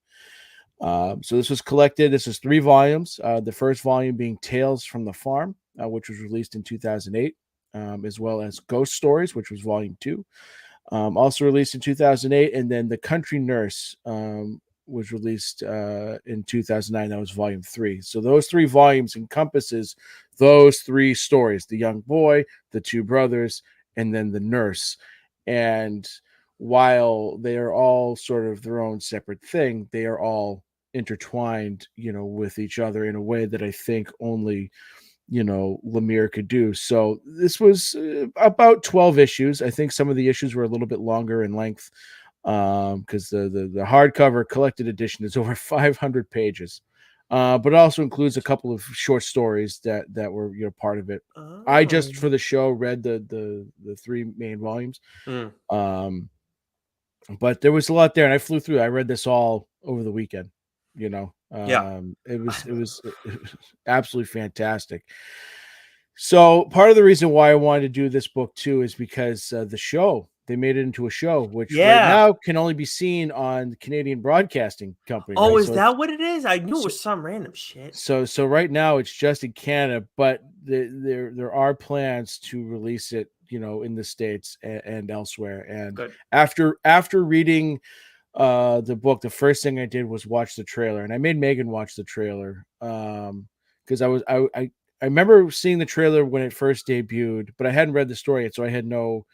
So this was collected. This is 3 volumes. The first volume being Tales from the Farm, which was released in 2008, as well as Ghost Stories, which was volume 2. Also released in 2008, and then The Country Nurse was released in 2009. That was volume 3. So those 3 volumes encompasses those 3 stories: the young boy, the 2 brothers, and then the nurse. And while they are all sort of their own separate thing, they are all intertwined, with each other in a way that I think only Lemire could do. So this was about 12 issues. I think some of the issues were a little bit longer in length, because the hardcover collected edition is over 500 pages, but it also includes a couple of short stories that were part of it. I just for the show read the 3 main volumes, but there was a lot there, and I flew through. I read this all over the weekend. It was absolutely fantastic. So part of the reason why I wanted to do this book too is because the show They made it into a show, which right Yeah. now can only be seen on the Canadian Broadcasting Company. Oh, right? is So that what it is? I knew it was some random shit. So right now it's just in Canada, but there are plans to release it, in the States and elsewhere. And Good. after reading the book, the first thing I did was watch the trailer, and I made Megan watch the trailer because I remember seeing the trailer when it first debuted, but I hadn't read the story yet, so I had no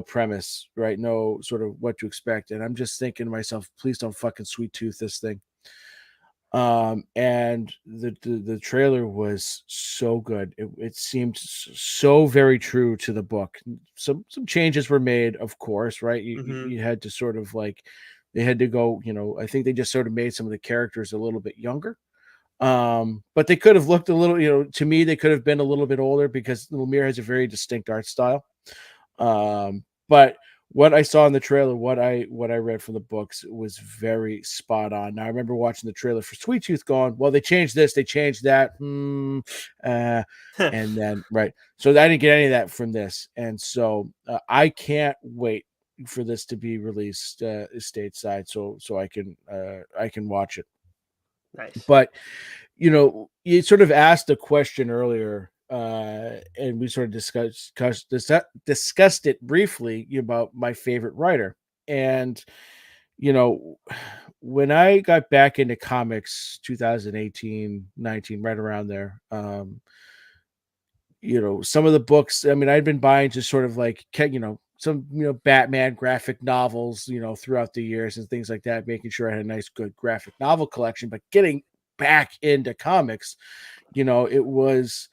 premise, right? No sort of what to expect, and I'm just thinking to myself, please don't fucking sweet tooth this thing. And the trailer was so good. It seemed so very true to the book. Some changes were made, of course, right? You had to sort of like, they had to go, I think they just sort of made some of the characters a little bit younger. But they could have looked a little, to me, they could have been a little bit older because Lemire has a very distinct art style. But what I saw in the trailer, what I read from the books was very spot on. Now I remember watching the trailer for Sweet Tooth going, well, they changed this, they changed that. And then, right. So I didn't get any of that from this. And so I can't wait for this to be released stateside so I can watch it. Nice. But, you sort of asked a question earlier, and we sort of discussed it briefly about my favorite writer. And when I got back into comics 2018 19, right around there, some of the books, I mean, I'd been buying just sort of like some Batman graphic novels throughout the years and things like that, making sure I had a nice good graphic novel collection. But getting back into comics, it was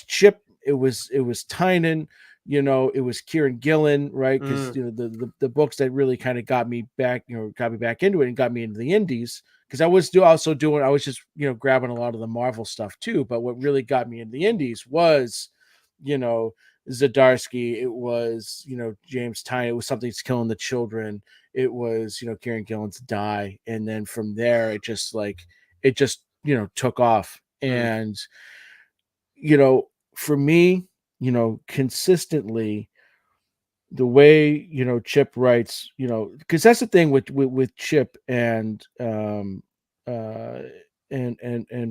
Chip, it was Tynan, it was Kieran Gillen, right? Because the books that really kind of got me back into it and got me into the indies, because I was just grabbing a lot of the Marvel stuff too, but what really got me into the indies was Zdarsky, it was James Tynion, it was Something's Killing the Children, it was Kieran Gillen's Die, and then from there it just took off. And for me, consistently, the way Chip writes, because that's the thing with Chip and and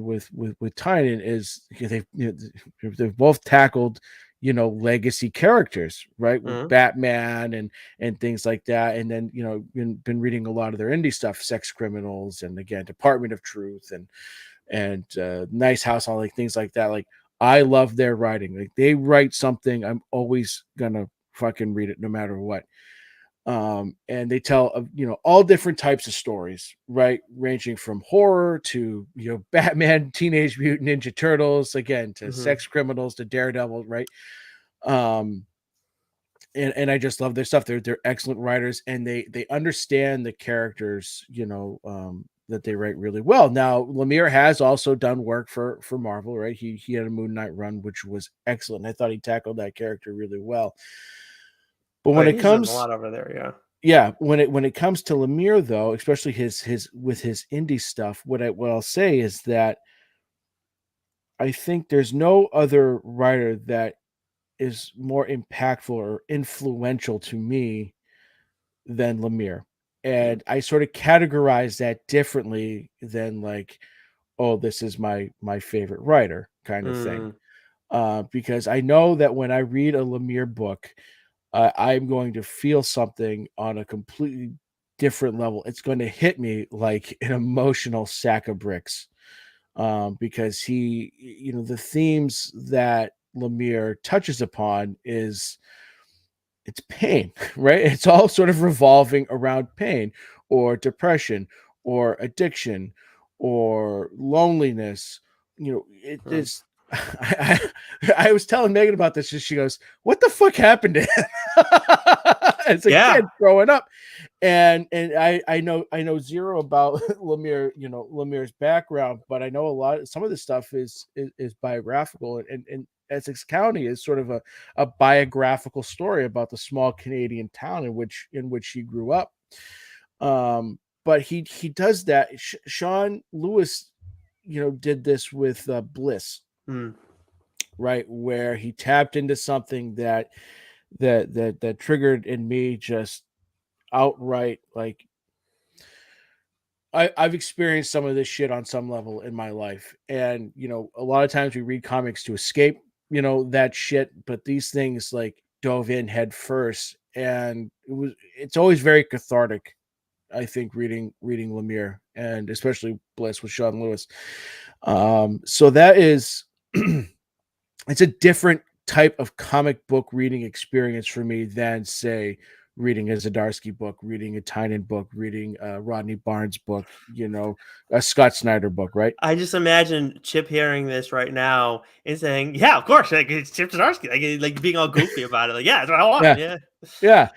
with Tynion is they've both tackled legacy characters, right? With Batman and things like that. And then been reading a lot of their indie stuff, Sex Criminals, and again Department of Truth, and Nice House, all like things like that. Like, I love their writing. Like, they write something, I'm always gonna fucking read it no matter what. And they tell all different types of stories, right? Ranging from horror to Batman, Teenage Mutant Ninja Turtles, again to Sex Criminals, to Daredevil, right? And I just love their stuff. They're excellent writers, and they understand the characters, that they write really well. Now, Lemire has also done work for Marvel, right? He had a Moon Knight run, which was excellent. I thought he tackled that character really well. But when it comes a lot over there, when it comes to Lemire, though, especially his with his indie stuff, what I'll say is that I think there's no other writer that is more impactful or influential to me than Lemire. And I sort of categorize that differently than like, oh, this is my favorite writer kind of thing. Because I know that when I read a Lemire book, I'm going to feel something on a completely different level. It's going to hit me like an emotional sack of bricks. Because he, the themes that Lemire touches upon it's pain, right? It's all sort of revolving around pain or depression or addiction or loneliness. It is. I was telling Megan about this, and she goes, "What the fuck happened to him?" As a kid growing up, and I know zero about Lemire's background, but I know some of the stuff is biographical, and Essex County is sort of a biographical story about the small Canadian town in which he grew up. But he does that. Sean Lewis, did this with Bliss, right, where he tapped into something that that triggered in me just outright, like, I've experienced some of this shit on some level in my life. And, a lot of times we read comics to escape, that shit. But these things like dove in head first. And it's always very cathartic, I think, reading Lemire, and especially Bliss with Sean Lewis. So that is, it's a different type of comic book reading experience for me than, say, reading a Zdarsky book, reading a Tynion book, reading a Rodney Barnes book, a Scott Snyder book, right? I just imagine Chip hearing this right now and saying, "Yeah, of course, like it's Chip Zdarsky," like being all goofy about it. Like, yeah, that's what I want. Yeah.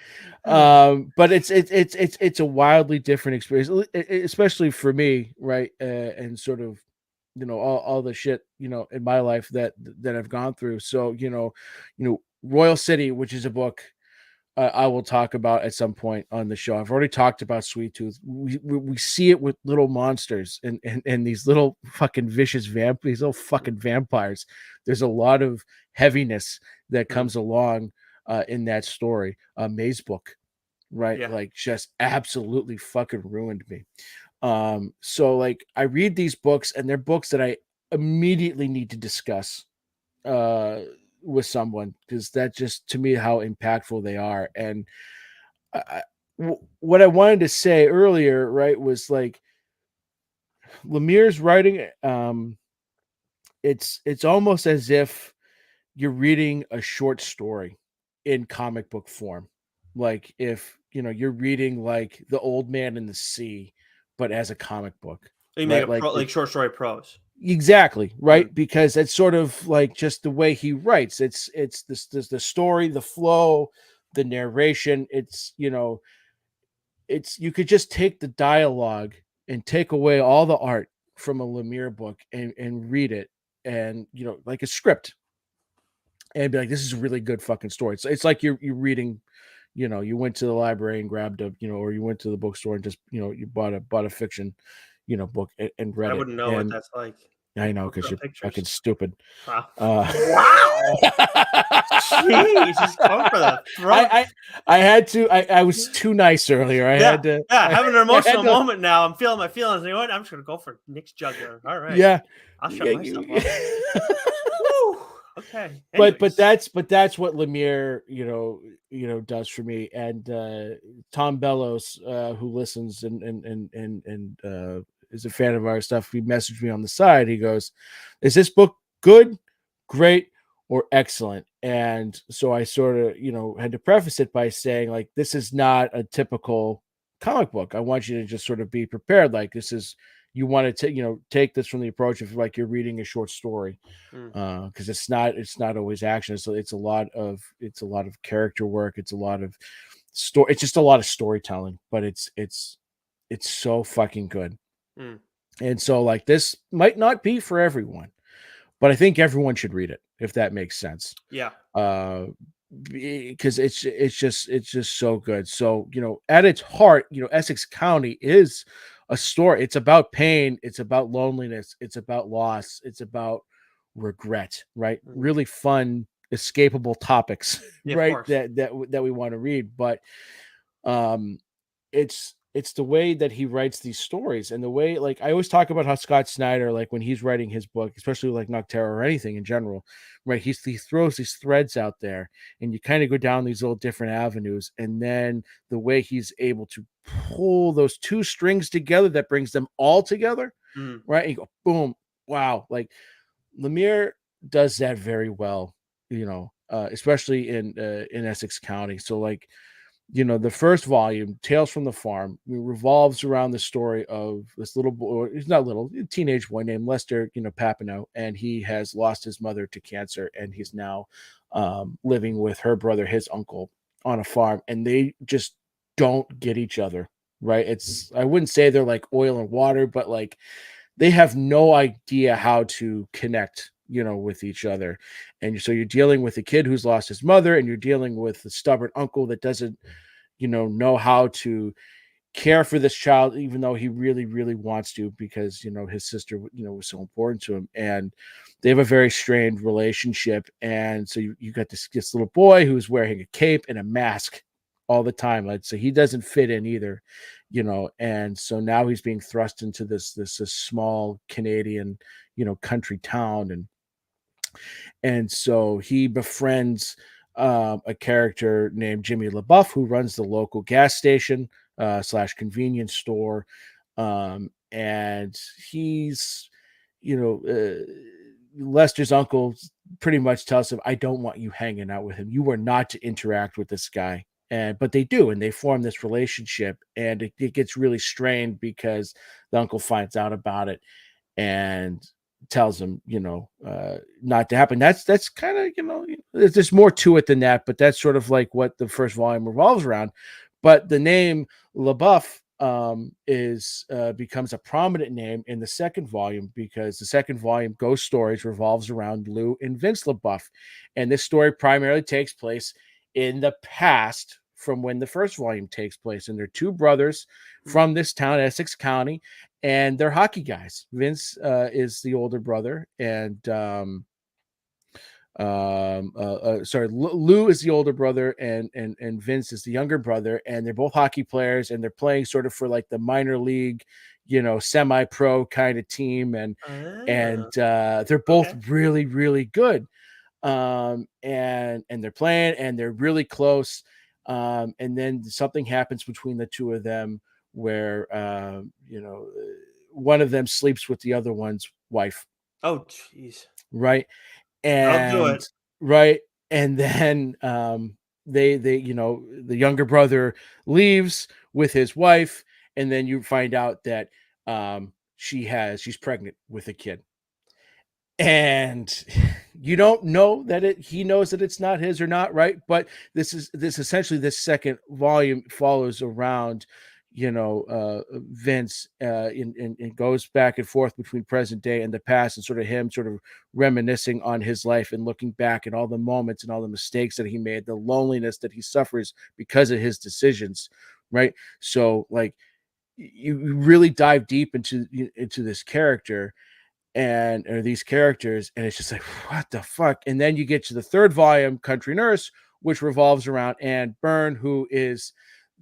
But it's a wildly different experience, especially for me, right? And sort of, all the shit, in my life that I've gone through. So, Royal City, which is a book I will talk about at some point on the show. I've already talked about Sweet Tooth. We see it with little monsters and these little fucking vicious these little fucking vampires. There's a lot of heaviness that comes along in that story. Maze book, right? Yeah. Like, just absolutely fucking ruined me. So like, I read these books, and they're books that I immediately need to discuss with someone, because that just, to me, how impactful they are. And what I wanted to say earlier, right, was like, Lemire's writing, it's almost as if you're reading a short story in comic book form. Like, if you're reading like The Old Man and the Sea, but as a comic book. You Right? make like short story prose. Exactly, right? Because it's sort of like just the way he writes. It's the story, the flow, the narration. It's you could just take the dialogue and take away all the art from a Lemire book and read it, and like a script, and be like, this is a really good fucking story. It's like you're reading, you went to the library and grabbed a, or you went to the bookstore and just, you bought a fiction, book, and read it. I wouldn't know what that's like. I know, because you're fucking stupid. Wow. Wow. Jeez, just come for the throat. I had to. I was too nice earlier. I had to. Having an emotional moment now. I'm feeling my feelings. You know what? I'm just gonna go for Nick's jugular. All right. Yeah. I'll shut myself up. Okay. But that's what Lemire, does for me. And Tom Bellows, who listens and is a fan of our stuff, he messaged me on the side. He goes, "Is this book good, great, or excellent?" And so I sort of, had to preface it by saying, like, this is not a typical comic book. I want you to just sort of be prepared. Like, this is, you want to take this from the approach of like you're reading a short story, because it's not always action. So it's a lot of character work. It's a lot of story. It's just a lot of storytelling, but it's so fucking good. And so, like, this might not be for everyone, but I think everyone should read it, if that makes sense. Yeah. Because it's just so good. So, at its heart, Essex County is a story. It's about pain. It's about loneliness. It's about loss. It's about regret, right? Really fun, escapable topics, right? That we want to read. But it's the way that he writes these stories, and the way, like, I always talk about how Scott Snyder, like, when he's writing his book, especially like Nocterra or anything in general, right, he throws these threads out there, and you kind of go down these little different avenues, and then the way he's able to pull those two strings together that brings them all together, right? And you go, boom, wow. Like, Lemire does that very well, especially in Essex County. So, like, the first volume, Tales from the Farm, revolves around the story of this little boy. He's not little, teenage boy named Lester, Papineau, and he has lost his mother to cancer, and he's now living with her brother, his uncle, on a farm, and they just don't get each other, right? I wouldn't say they're like oil and water, but like, they have no idea how to connect, with each other. And so you're dealing with a kid who's lost his mother, and you're dealing with a stubborn uncle that doesn't, know how to care for this child, even though he really, really wants to, because, his sister, was so important to him. And they have a very strained relationship. And so you got this little boy who's wearing a cape and a mask all the time. Like, so he doesn't fit in either, and so now he's being thrust into this small Canadian, country town. And so he befriends a character named Jimmy LaBeouf, who runs the local gas station / convenience store. And he's, Lester's uncle pretty much tells him, I don't want you hanging out with him. You are not to interact with this guy. But they do, and they form this relationship, and it gets really strained because the uncle finds out about it and tells him, not to happen. That's kind of, there's more to it than that, but that's sort of like what the first volume revolves around. But the name LaBeouf becomes a prominent name in the second volume, because the second volume, Ghost Stories, revolves around Lou and Vince LaBeouf. And this story primarily takes place in the past from when the first volume takes place. And they're two brothers from this town, Essex County, and they're hockey guys. Vince is the older brother, and Lou is the older brother, and Vince is the younger brother, and they're both hockey players, and they're playing sort of for like the minor league, semi-pro kind of team, and they're both really, really good. And they're playing, and they're really close. And then something happens between the two of them where one of them sleeps with the other one's wife. Oh, jeez. Right. I'll do it. Right. And then they the younger brother leaves with his wife, and then you find out that she's pregnant with a kid. And you don't know that he knows that it's not his or not, right? But this essentially, this second volume follows around, Vince, and goes back and forth between present day and the past, and sort of him sort of reminiscing on his life and looking back at all the moments and all the mistakes that he made, the loneliness that he suffers because of his decisions, right? So like, you really dive deep into this character or these characters, and it's just like, what the fuck? And then you get to the third volume, Country Nurse, which revolves around Ann Byrne, who is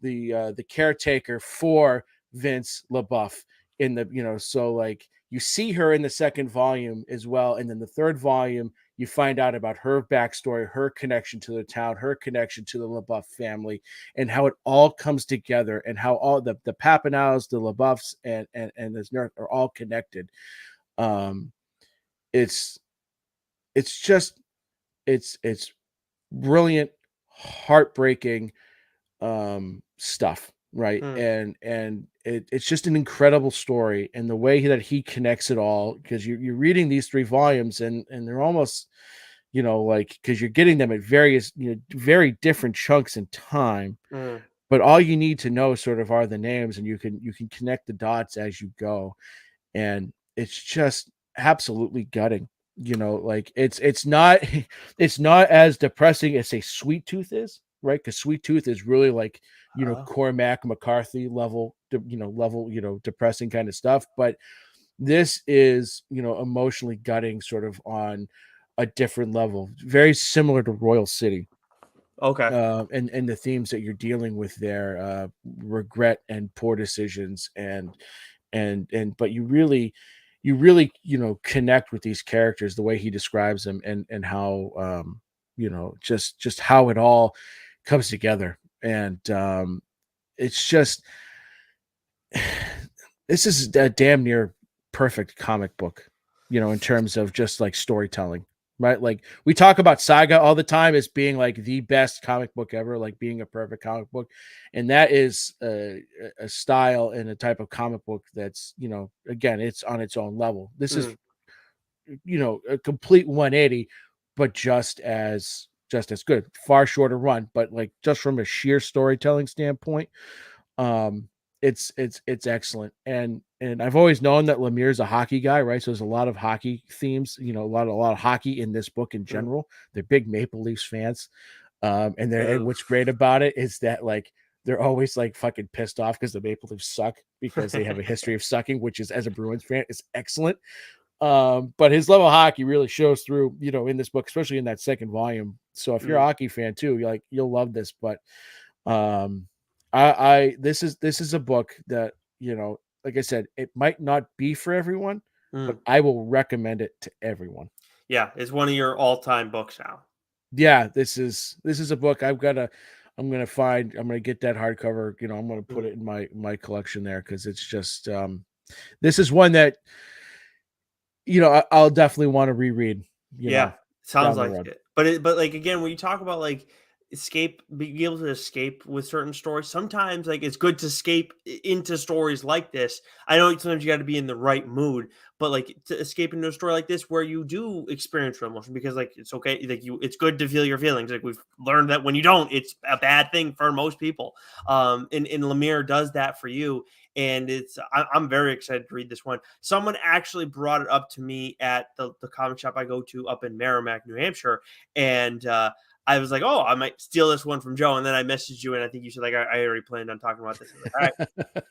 the caretaker for Vince LaBeouf in the, so like you see her in the second volume as well. And then the third volume, you find out about her backstory, her connection to the town, her connection to the LaBeouf family, and how it all comes together, and how all the Papineaus, the LaBeoufs, and this nurse are all connected. It's brilliant, heartbreaking stuff, right? And it's just an incredible story, and the way that he connects it all, because you're reading these three volumes, and they're almost, like, because you're getting them at various, very different chunks in time, but all you need to know sort of are the names, and you can connect the dots as you go. And it's just absolutely gutting, like it's not it's not as depressing as say Sweet Tooth is, right? Because Sweet Tooth is really like, Cormac McCarthy level, depressing kind of stuff. But this is, emotionally gutting, sort of on a different level, very similar to Royal City. Okay. And the themes that you're dealing with there, regret and poor decisions, but you really connect with these characters, the way he describes them, and how just how it all comes together. And it's just this is a damn near perfect comic book, in terms of just like storytelling, right? Like we talk about Saga all the time as being like the best comic book ever, like being a perfect comic book. And that is a style and a type of comic book that's, again, it's on its own level. This is, a complete 180, but just as good, far shorter run, but like just from a sheer storytelling standpoint, it's excellent. And I've always known that Lemire's a hockey guy, right? So there's a lot of hockey themes, a lot of hockey in this book in general. They're big Maple Leafs fans. And what's great about it is that like they're always like fucking pissed off because the Maple Leafs suck because they have a history of sucking, which is, as a Bruins fan, is excellent. But his love of hockey really shows through, in this book, especially in that second volume. So if you're a hockey fan too, you'll love this. But this is a book that, like I said, it might not be for everyone, but I will recommend it to everyone. Yeah, it's one of your all-time books now. Yeah, this is a book I'm gonna get that hardcover. I'm gonna put it in my collection there because it's just this is one that I'll definitely want to reread. Sounds like it. But like, again, when you talk about like being able to escape with certain stories, sometimes like it's good to escape into stories like this. I know sometimes you got to be in the right mood, but like to escape into a story like this where you do experience real emotion, because like it's okay, like it's good to feel your feelings. Like we've learned that when you don't, it's a bad thing for most people. And Lemire does that for you. And I'm very excited to read this one. Someone actually brought it up to me at the comic shop I go to up in Merrimack, New Hampshire. And I was like, oh, I might steal this one from Joe. And then I messaged you, and I think you said, like, I already planned on talking about this. I was like, all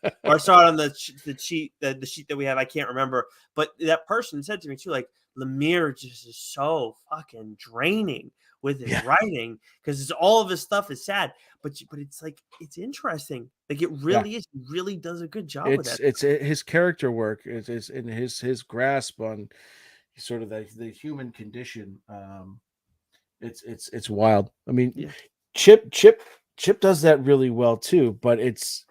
right. Or I saw it on the sheet that we have. I can't remember. But that person said to me, too, like, Lemire just is so fucking draining with his writing, because all of his stuff is sad, but it's like, it's interesting. Like, it really is. He really does a good job with that. It's his character work is in his grasp on sort of the human condition. It's wild. I mean, Chip does that really well too, but it's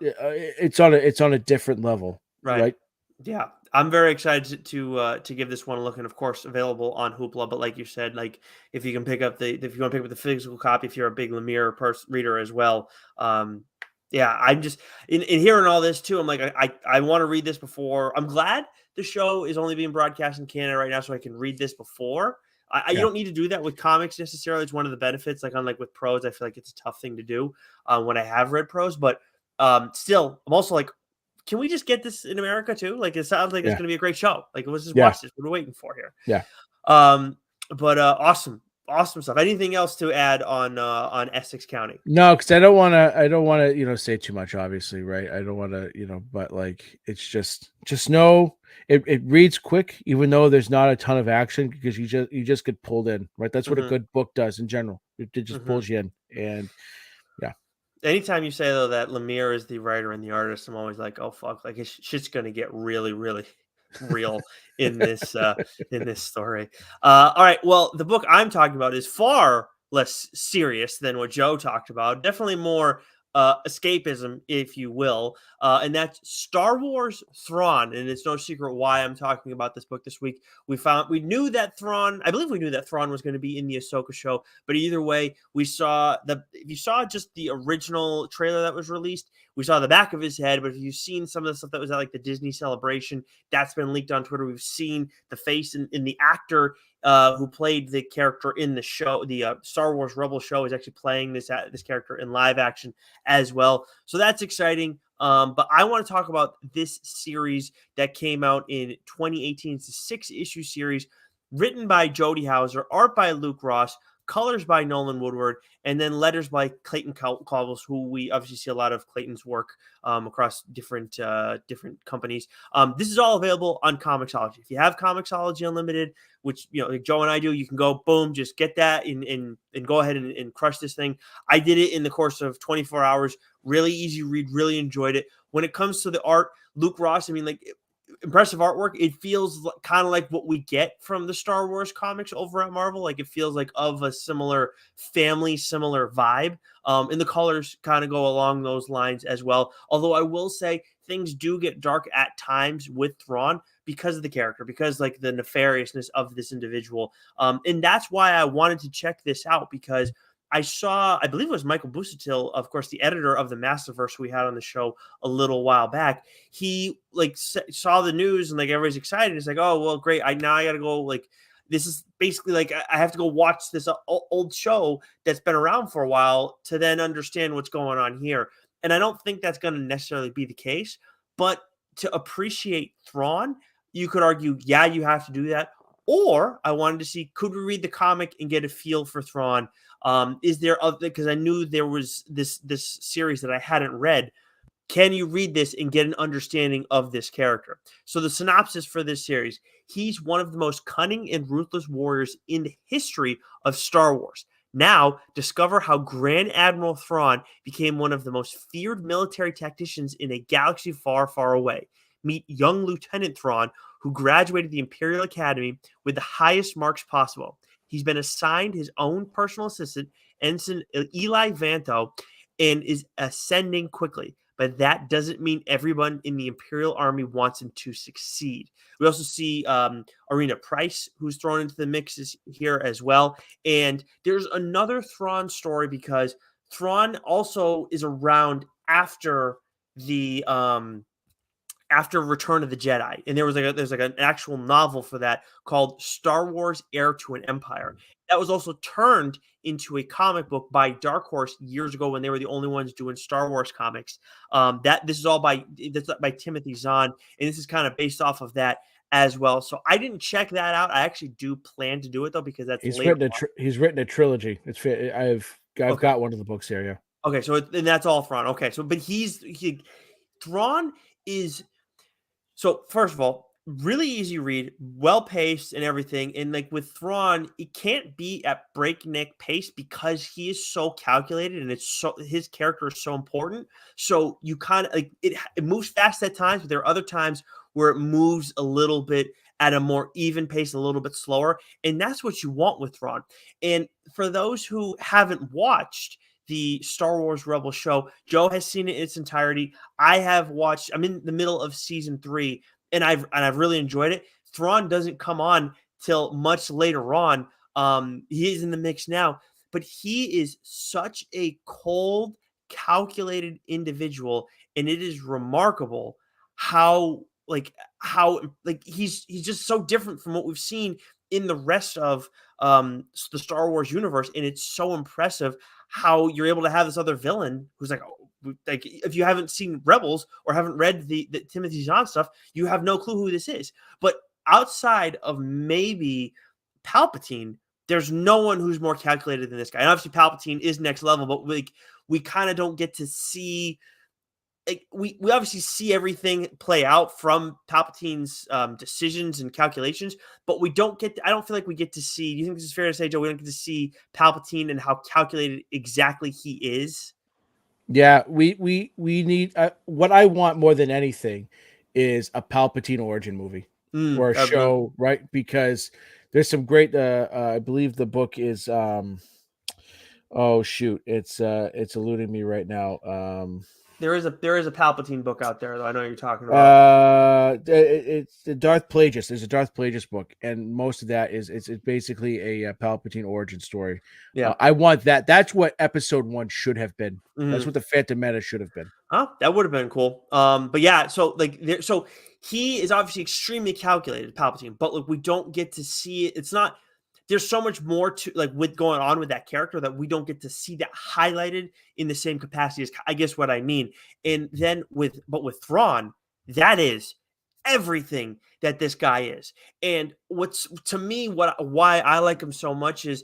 on a different level, right? Yeah, I'm very excited to give this one a look, and of course available on Hoopla. But like you said, like if you want to pick up the physical copy, if you're a big Lemire reader as well, I'm just in hearing all this too. I'm like, I want to read this before. I'm glad the show is only being broadcast in Canada right now, so I can read this before. You don't need to do that with comics necessarily. It's one of the benefits. Like unlike with prose, I feel like it's a tough thing to do when I have read prose. But still, I'm also like, can we just get this in America too? Like, it sounds like it's going to be a great show. Like, let's just watch this. What are we waiting for here? Yeah. But awesome stuff. Anything else to add on Essex County? No, because I don't want to, say too much, obviously, right? I don't want to, but like, it's just know it reads quick, even though there's not a ton of action, because you just get pulled in, right? That's what a good book does in general. It just pulls you in, and anytime you say though that Lemire is the writer and the artist, I'm always like, oh fuck, like shit's gonna get really, really real in this story. All right, well, the book I'm talking about is far less serious than what Joe talked about. Definitely more escapism, if you will, and that's Star Wars Thrawn. And it's no secret why I'm talking about this book this week. I believe we knew that Thrawn was going to be in the Ahsoka show, but either way, if you saw just the original trailer that was released, we saw the back of his head. But if you've seen some of the stuff that was at like the Disney Celebration, that's been leaked on Twitter. We've seen the face in the actor who played the character in the show, the Star Wars Rebel show, is actually playing this character in live action as well. So that's exciting. But I want to talk about this series that came out in 2018. It's a 6-issue series written by Jody Houser, art by Luke Ross, colors by Nolan Woodward, and then letters by Clayton Cobbles, who we obviously see a lot of Clayton's work across different companies. This is all available on Comixology. If you have Comixology Unlimited, which like Joe and I do, you can go boom, just get that and go ahead and crush this thing. I did it in the course of 24 hours. Really easy read. Really enjoyed it. When it comes to the art, Luke Ross, I mean, like, impressive artwork. It feels kind of like what we get from the Star Wars comics over at Marvel. Like, it feels like of a similar family, similar vibe. And the colors kind of go along those lines as well. Although I will say things do get dark at times with Thrawn because of the character, because like the nefariousness of this individual. And that's why I wanted to check this out, because I believe it was Michael Busuttil, of course, the editor of the Massiverse we had on the show a little while back. He like saw the news and like everybody's excited. It's like, oh, well, great. I got to go. Like, this is basically like I have to go watch this old show that's been around for a while to then understand what's going on here. And I don't think that's going to necessarily be the case. But to appreciate Thrawn, you could argue, yeah, you have to do that. Or I wanted to see, could we read the comic and get a feel for Thrawn? Is there other, because I knew there was this series that I hadn't read. Can you read this and get an understanding of this character? So the synopsis for this series: he's one of the most cunning and ruthless warriors in the history of Star Wars. Now, discover how Grand Admiral Thrawn became one of the most feared military tacticians in a galaxy far, far away. Meet young Lieutenant Thrawn, who graduated the Imperial Academy with the highest marks possible. He's been assigned his own personal assistant, Ensign Eli Vanto, and is ascending quickly. But that doesn't mean everyone in the Imperial Army wants him to succeed. We also see Arena Price, who's thrown into the mix here as well. And there's another Thrawn story because Thrawn also is around after the after Return of the Jedi, and there's an actual novel for that called Star Wars: Heir to an Empire. That was also turned into a comic book by Dark Horse years ago when they were the only ones doing Star Wars comics. This is all by Timothy Zahn, and this is kind of based off of that as well. So I didn't check that out. I actually do plan to do it though because that's he's written a trilogy. I've got one of the books here. Yeah. Okay, so and that's all Thrawn. Okay, so but Thrawn is. So first of all, really easy read, well paced and everything. And like with Thrawn, it can't be at breakneck pace because he is so calculated and his character is so important. So you kind of like it moves fast at times, but there are other times where it moves a little bit at a more even pace, a little bit slower. And that's what you want with Thrawn. And for those who haven't watched the Star Wars Rebel show, Joe has seen it in its entirety. I have watched. I'm in the middle of season 3, and I've really enjoyed it. Thrawn doesn't come on till much later on. He is in the mix now, but he is such a cold, calculated individual, and it is remarkable how he's just so different from what we've seen in the rest of the Star Wars universe, and it's so impressive how you're able to have this other villain who's like if you haven't seen Rebels or haven't read the Timothy Zahn stuff, you have no clue who this is. But outside of maybe Palpatine, there's no one who's more calculated than this guy. And obviously Palpatine is next level, but we kind of don't get to see. We obviously see everything play out from Palpatine's decisions and calculations, but we don't get. I don't feel like we get to see. Do you think this is fair to say, Joe? We don't get to see Palpatine and how calculated exactly he is. Yeah, we need what I want more than anything is a Palpatine origin movie or a show, right? Because there's some great. I believe the book is. Oh shoot! It's eluding me right now. There is a Palpatine book out there, though. I know what you're talking about. It's the Darth Plagueis. There's a Darth Plagueis book, and most of that is it's basically a Palpatine origin story. Yeah, I want that. That's what Episode 1 should have been. Mm-hmm. That's what the Phantom Menace should have been. Oh, that would have been cool. But yeah, so so he is obviously extremely calculated, Palpatine, but like we don't get to see it. It's not. There's so much more to like with going on with that character that we don't get to see that highlighted in the same capacity as I guess what I mean. And then with Thrawn, that is everything that this guy is. And what's to me why I like him so much is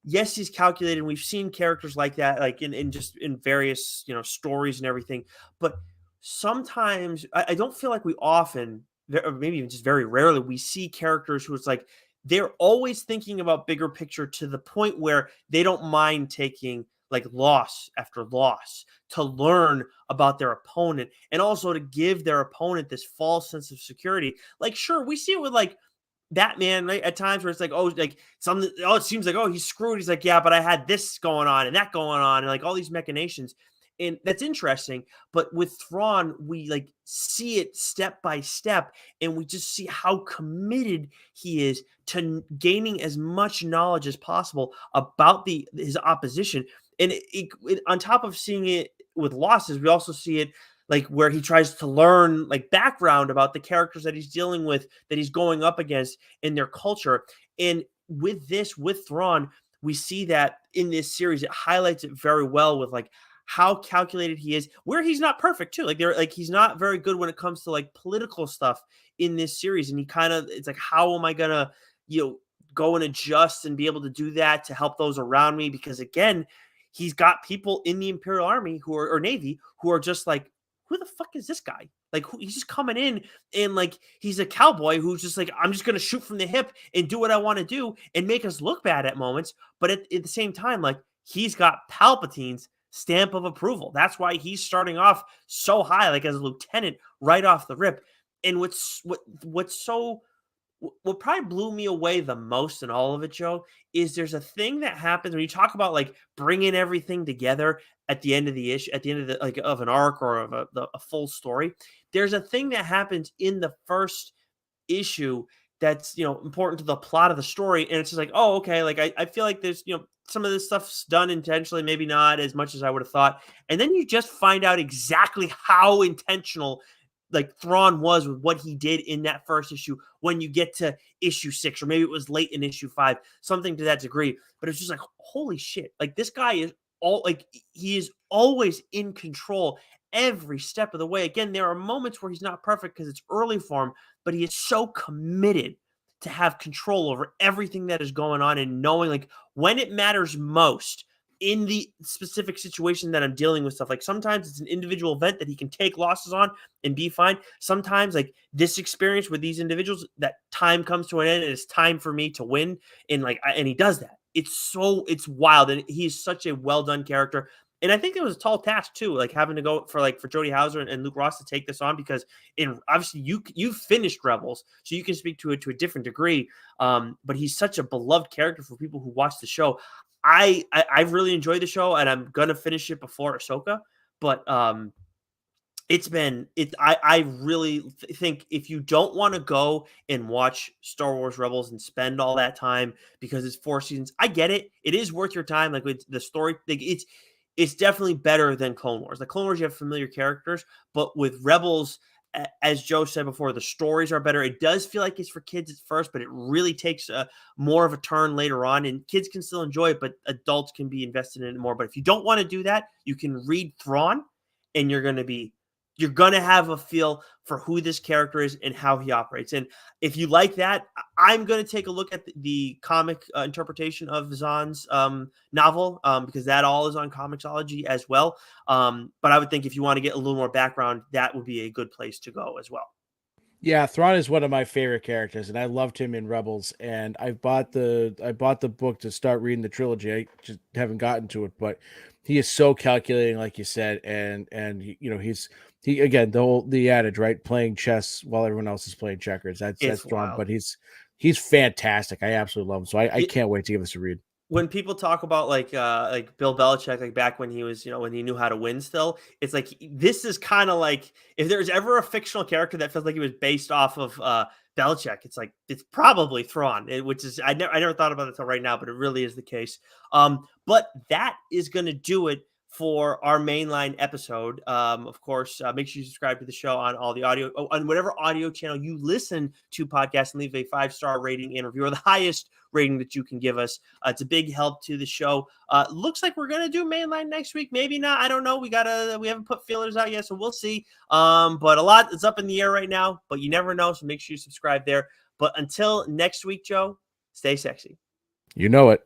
yes, he's calculated. We've seen characters like that, like in various stories and everything. But sometimes I don't feel like we often, or maybe even just very rarely, we see characters who it's like they're always thinking about bigger picture to the point where they don't mind taking like loss after loss to learn about their opponent and also to give their opponent this false sense of security. Like, sure, we see it with like Batman, right? At times where it's like, it seems like, he's screwed. He's like, yeah, but I had this going on and that going on and like all these machinations. And that's interesting. But with Thrawn, we like see it step by step, and we just see how committed he is to gaining as much knowledge as possible about his opposition. And on top of seeing it with losses, we also see it like where he tries to learn like background about the characters that he's dealing with, that he's going up against in their culture. And with Thrawn, we see that in this series, it highlights it very well with like how calculated he is, where he's not perfect too. Like he's not very good when it comes to like political stuff in this series. And he it's like, how am I gonna, go and adjust and be able to do that to help those around me. Because again, he's got people in the Imperial Army or Navy who are just like, who the fuck is this guy? Like, he's just coming in and like he's a cowboy who's just like, I'm just gonna shoot from the hip and do what I want to do and make us look bad at moments. But at the same time, like, he's got Palpatine's stamp of approval. That's why he's starting off so high, like as a lieutenant right off the rip. And what probably blew me away the most in all of it, Joe, is there's a thing that happens when you talk about like bringing everything together at the end of the issue, at the end of the like of an arc or of a full story. There's a thing that happens in the first issue that's, you know, important to the plot of the story, and it's just like, oh, okay, like I feel like there's, you know, some of this stuff's done intentionally, maybe not as much as I would have thought, and then you just find out exactly how intentional like Thrawn was with what he did in that first issue when you get to issue 6, or maybe it was late in issue 5, something to that degree. But it's just like, holy shit. Like, this guy is he is always in control every step of the way. Again, there are moments where he's not perfect because it's early for him, but he is so committed to have control over everything that is going on and knowing like when it matters most in the specific situation that I'm dealing with stuff. Like, sometimes it's an individual event that he can take losses on and be fine. Sometimes, like this experience with these individuals, that time comes to an end and it's time for me to win. And and he does that. It's wild. And he's such a well done character. And I think it was a tall task too, like having to go for Jody Houser and Luke Ross to take this on, because obviously you've finished Rebels, so you can speak to it to a different degree. But he's such a beloved character for people who watch the show. I've really enjoyed the show, and I'm gonna finish it before Ahsoka. But I really think if you don't want to go and watch Star Wars Rebels and spend all that time because it's 4 seasons, I get it. It is worth your time. Like, with the story, like, it's definitely better than Clone Wars. Like, Clone Wars, you have familiar characters, but with Rebels, as Joe said before, the stories are better. It does feel like it's for kids at first, but it really takes more of a turn later on, and kids can still enjoy it, but adults can be invested in it more. But if you don't want to do that, you can read Thrawn, and you're going to have a feel for who this character is and how he operates. And if you like that, I'm going to take a look at the comic interpretation of Zahn's novel, because that all is on Comixology as well. But I would think if you want to get a little more background, that would be a good place to go as well. Yeah, Thrawn is one of my favorite characters, and I loved him in Rebels. And I bought the book to start reading the trilogy. I just haven't gotten to it, but he is so calculating, like you said, and he again, the adage, right? Playing chess while everyone else is playing checkers. That's Thrawn, but he's fantastic. I absolutely love him. So I can't wait to give this a read. When people talk about like Bill Belichick, like back when he was, when he knew how to win still, it's like, this is kind of like, if there's ever a fictional character that feels like he was based off of Belichick, it's probably Thrawn, which is, I never thought about it until right now, but it really is the case. But that is going to do it for our mainline episode. Of course, make sure you subscribe to the show on all the audio, on whatever audio channel you listen to podcasts, and leave a 5-star rating and review, or the highest rating that you can give us. It's a big help to the show. Looks like we're going to do mainline next week. Maybe not. I don't know. We haven't put feelers out yet, so we'll see. But a lot is up in the air right now, but you never know. So make sure you subscribe there. But until next week, Joe, stay sexy. You know it.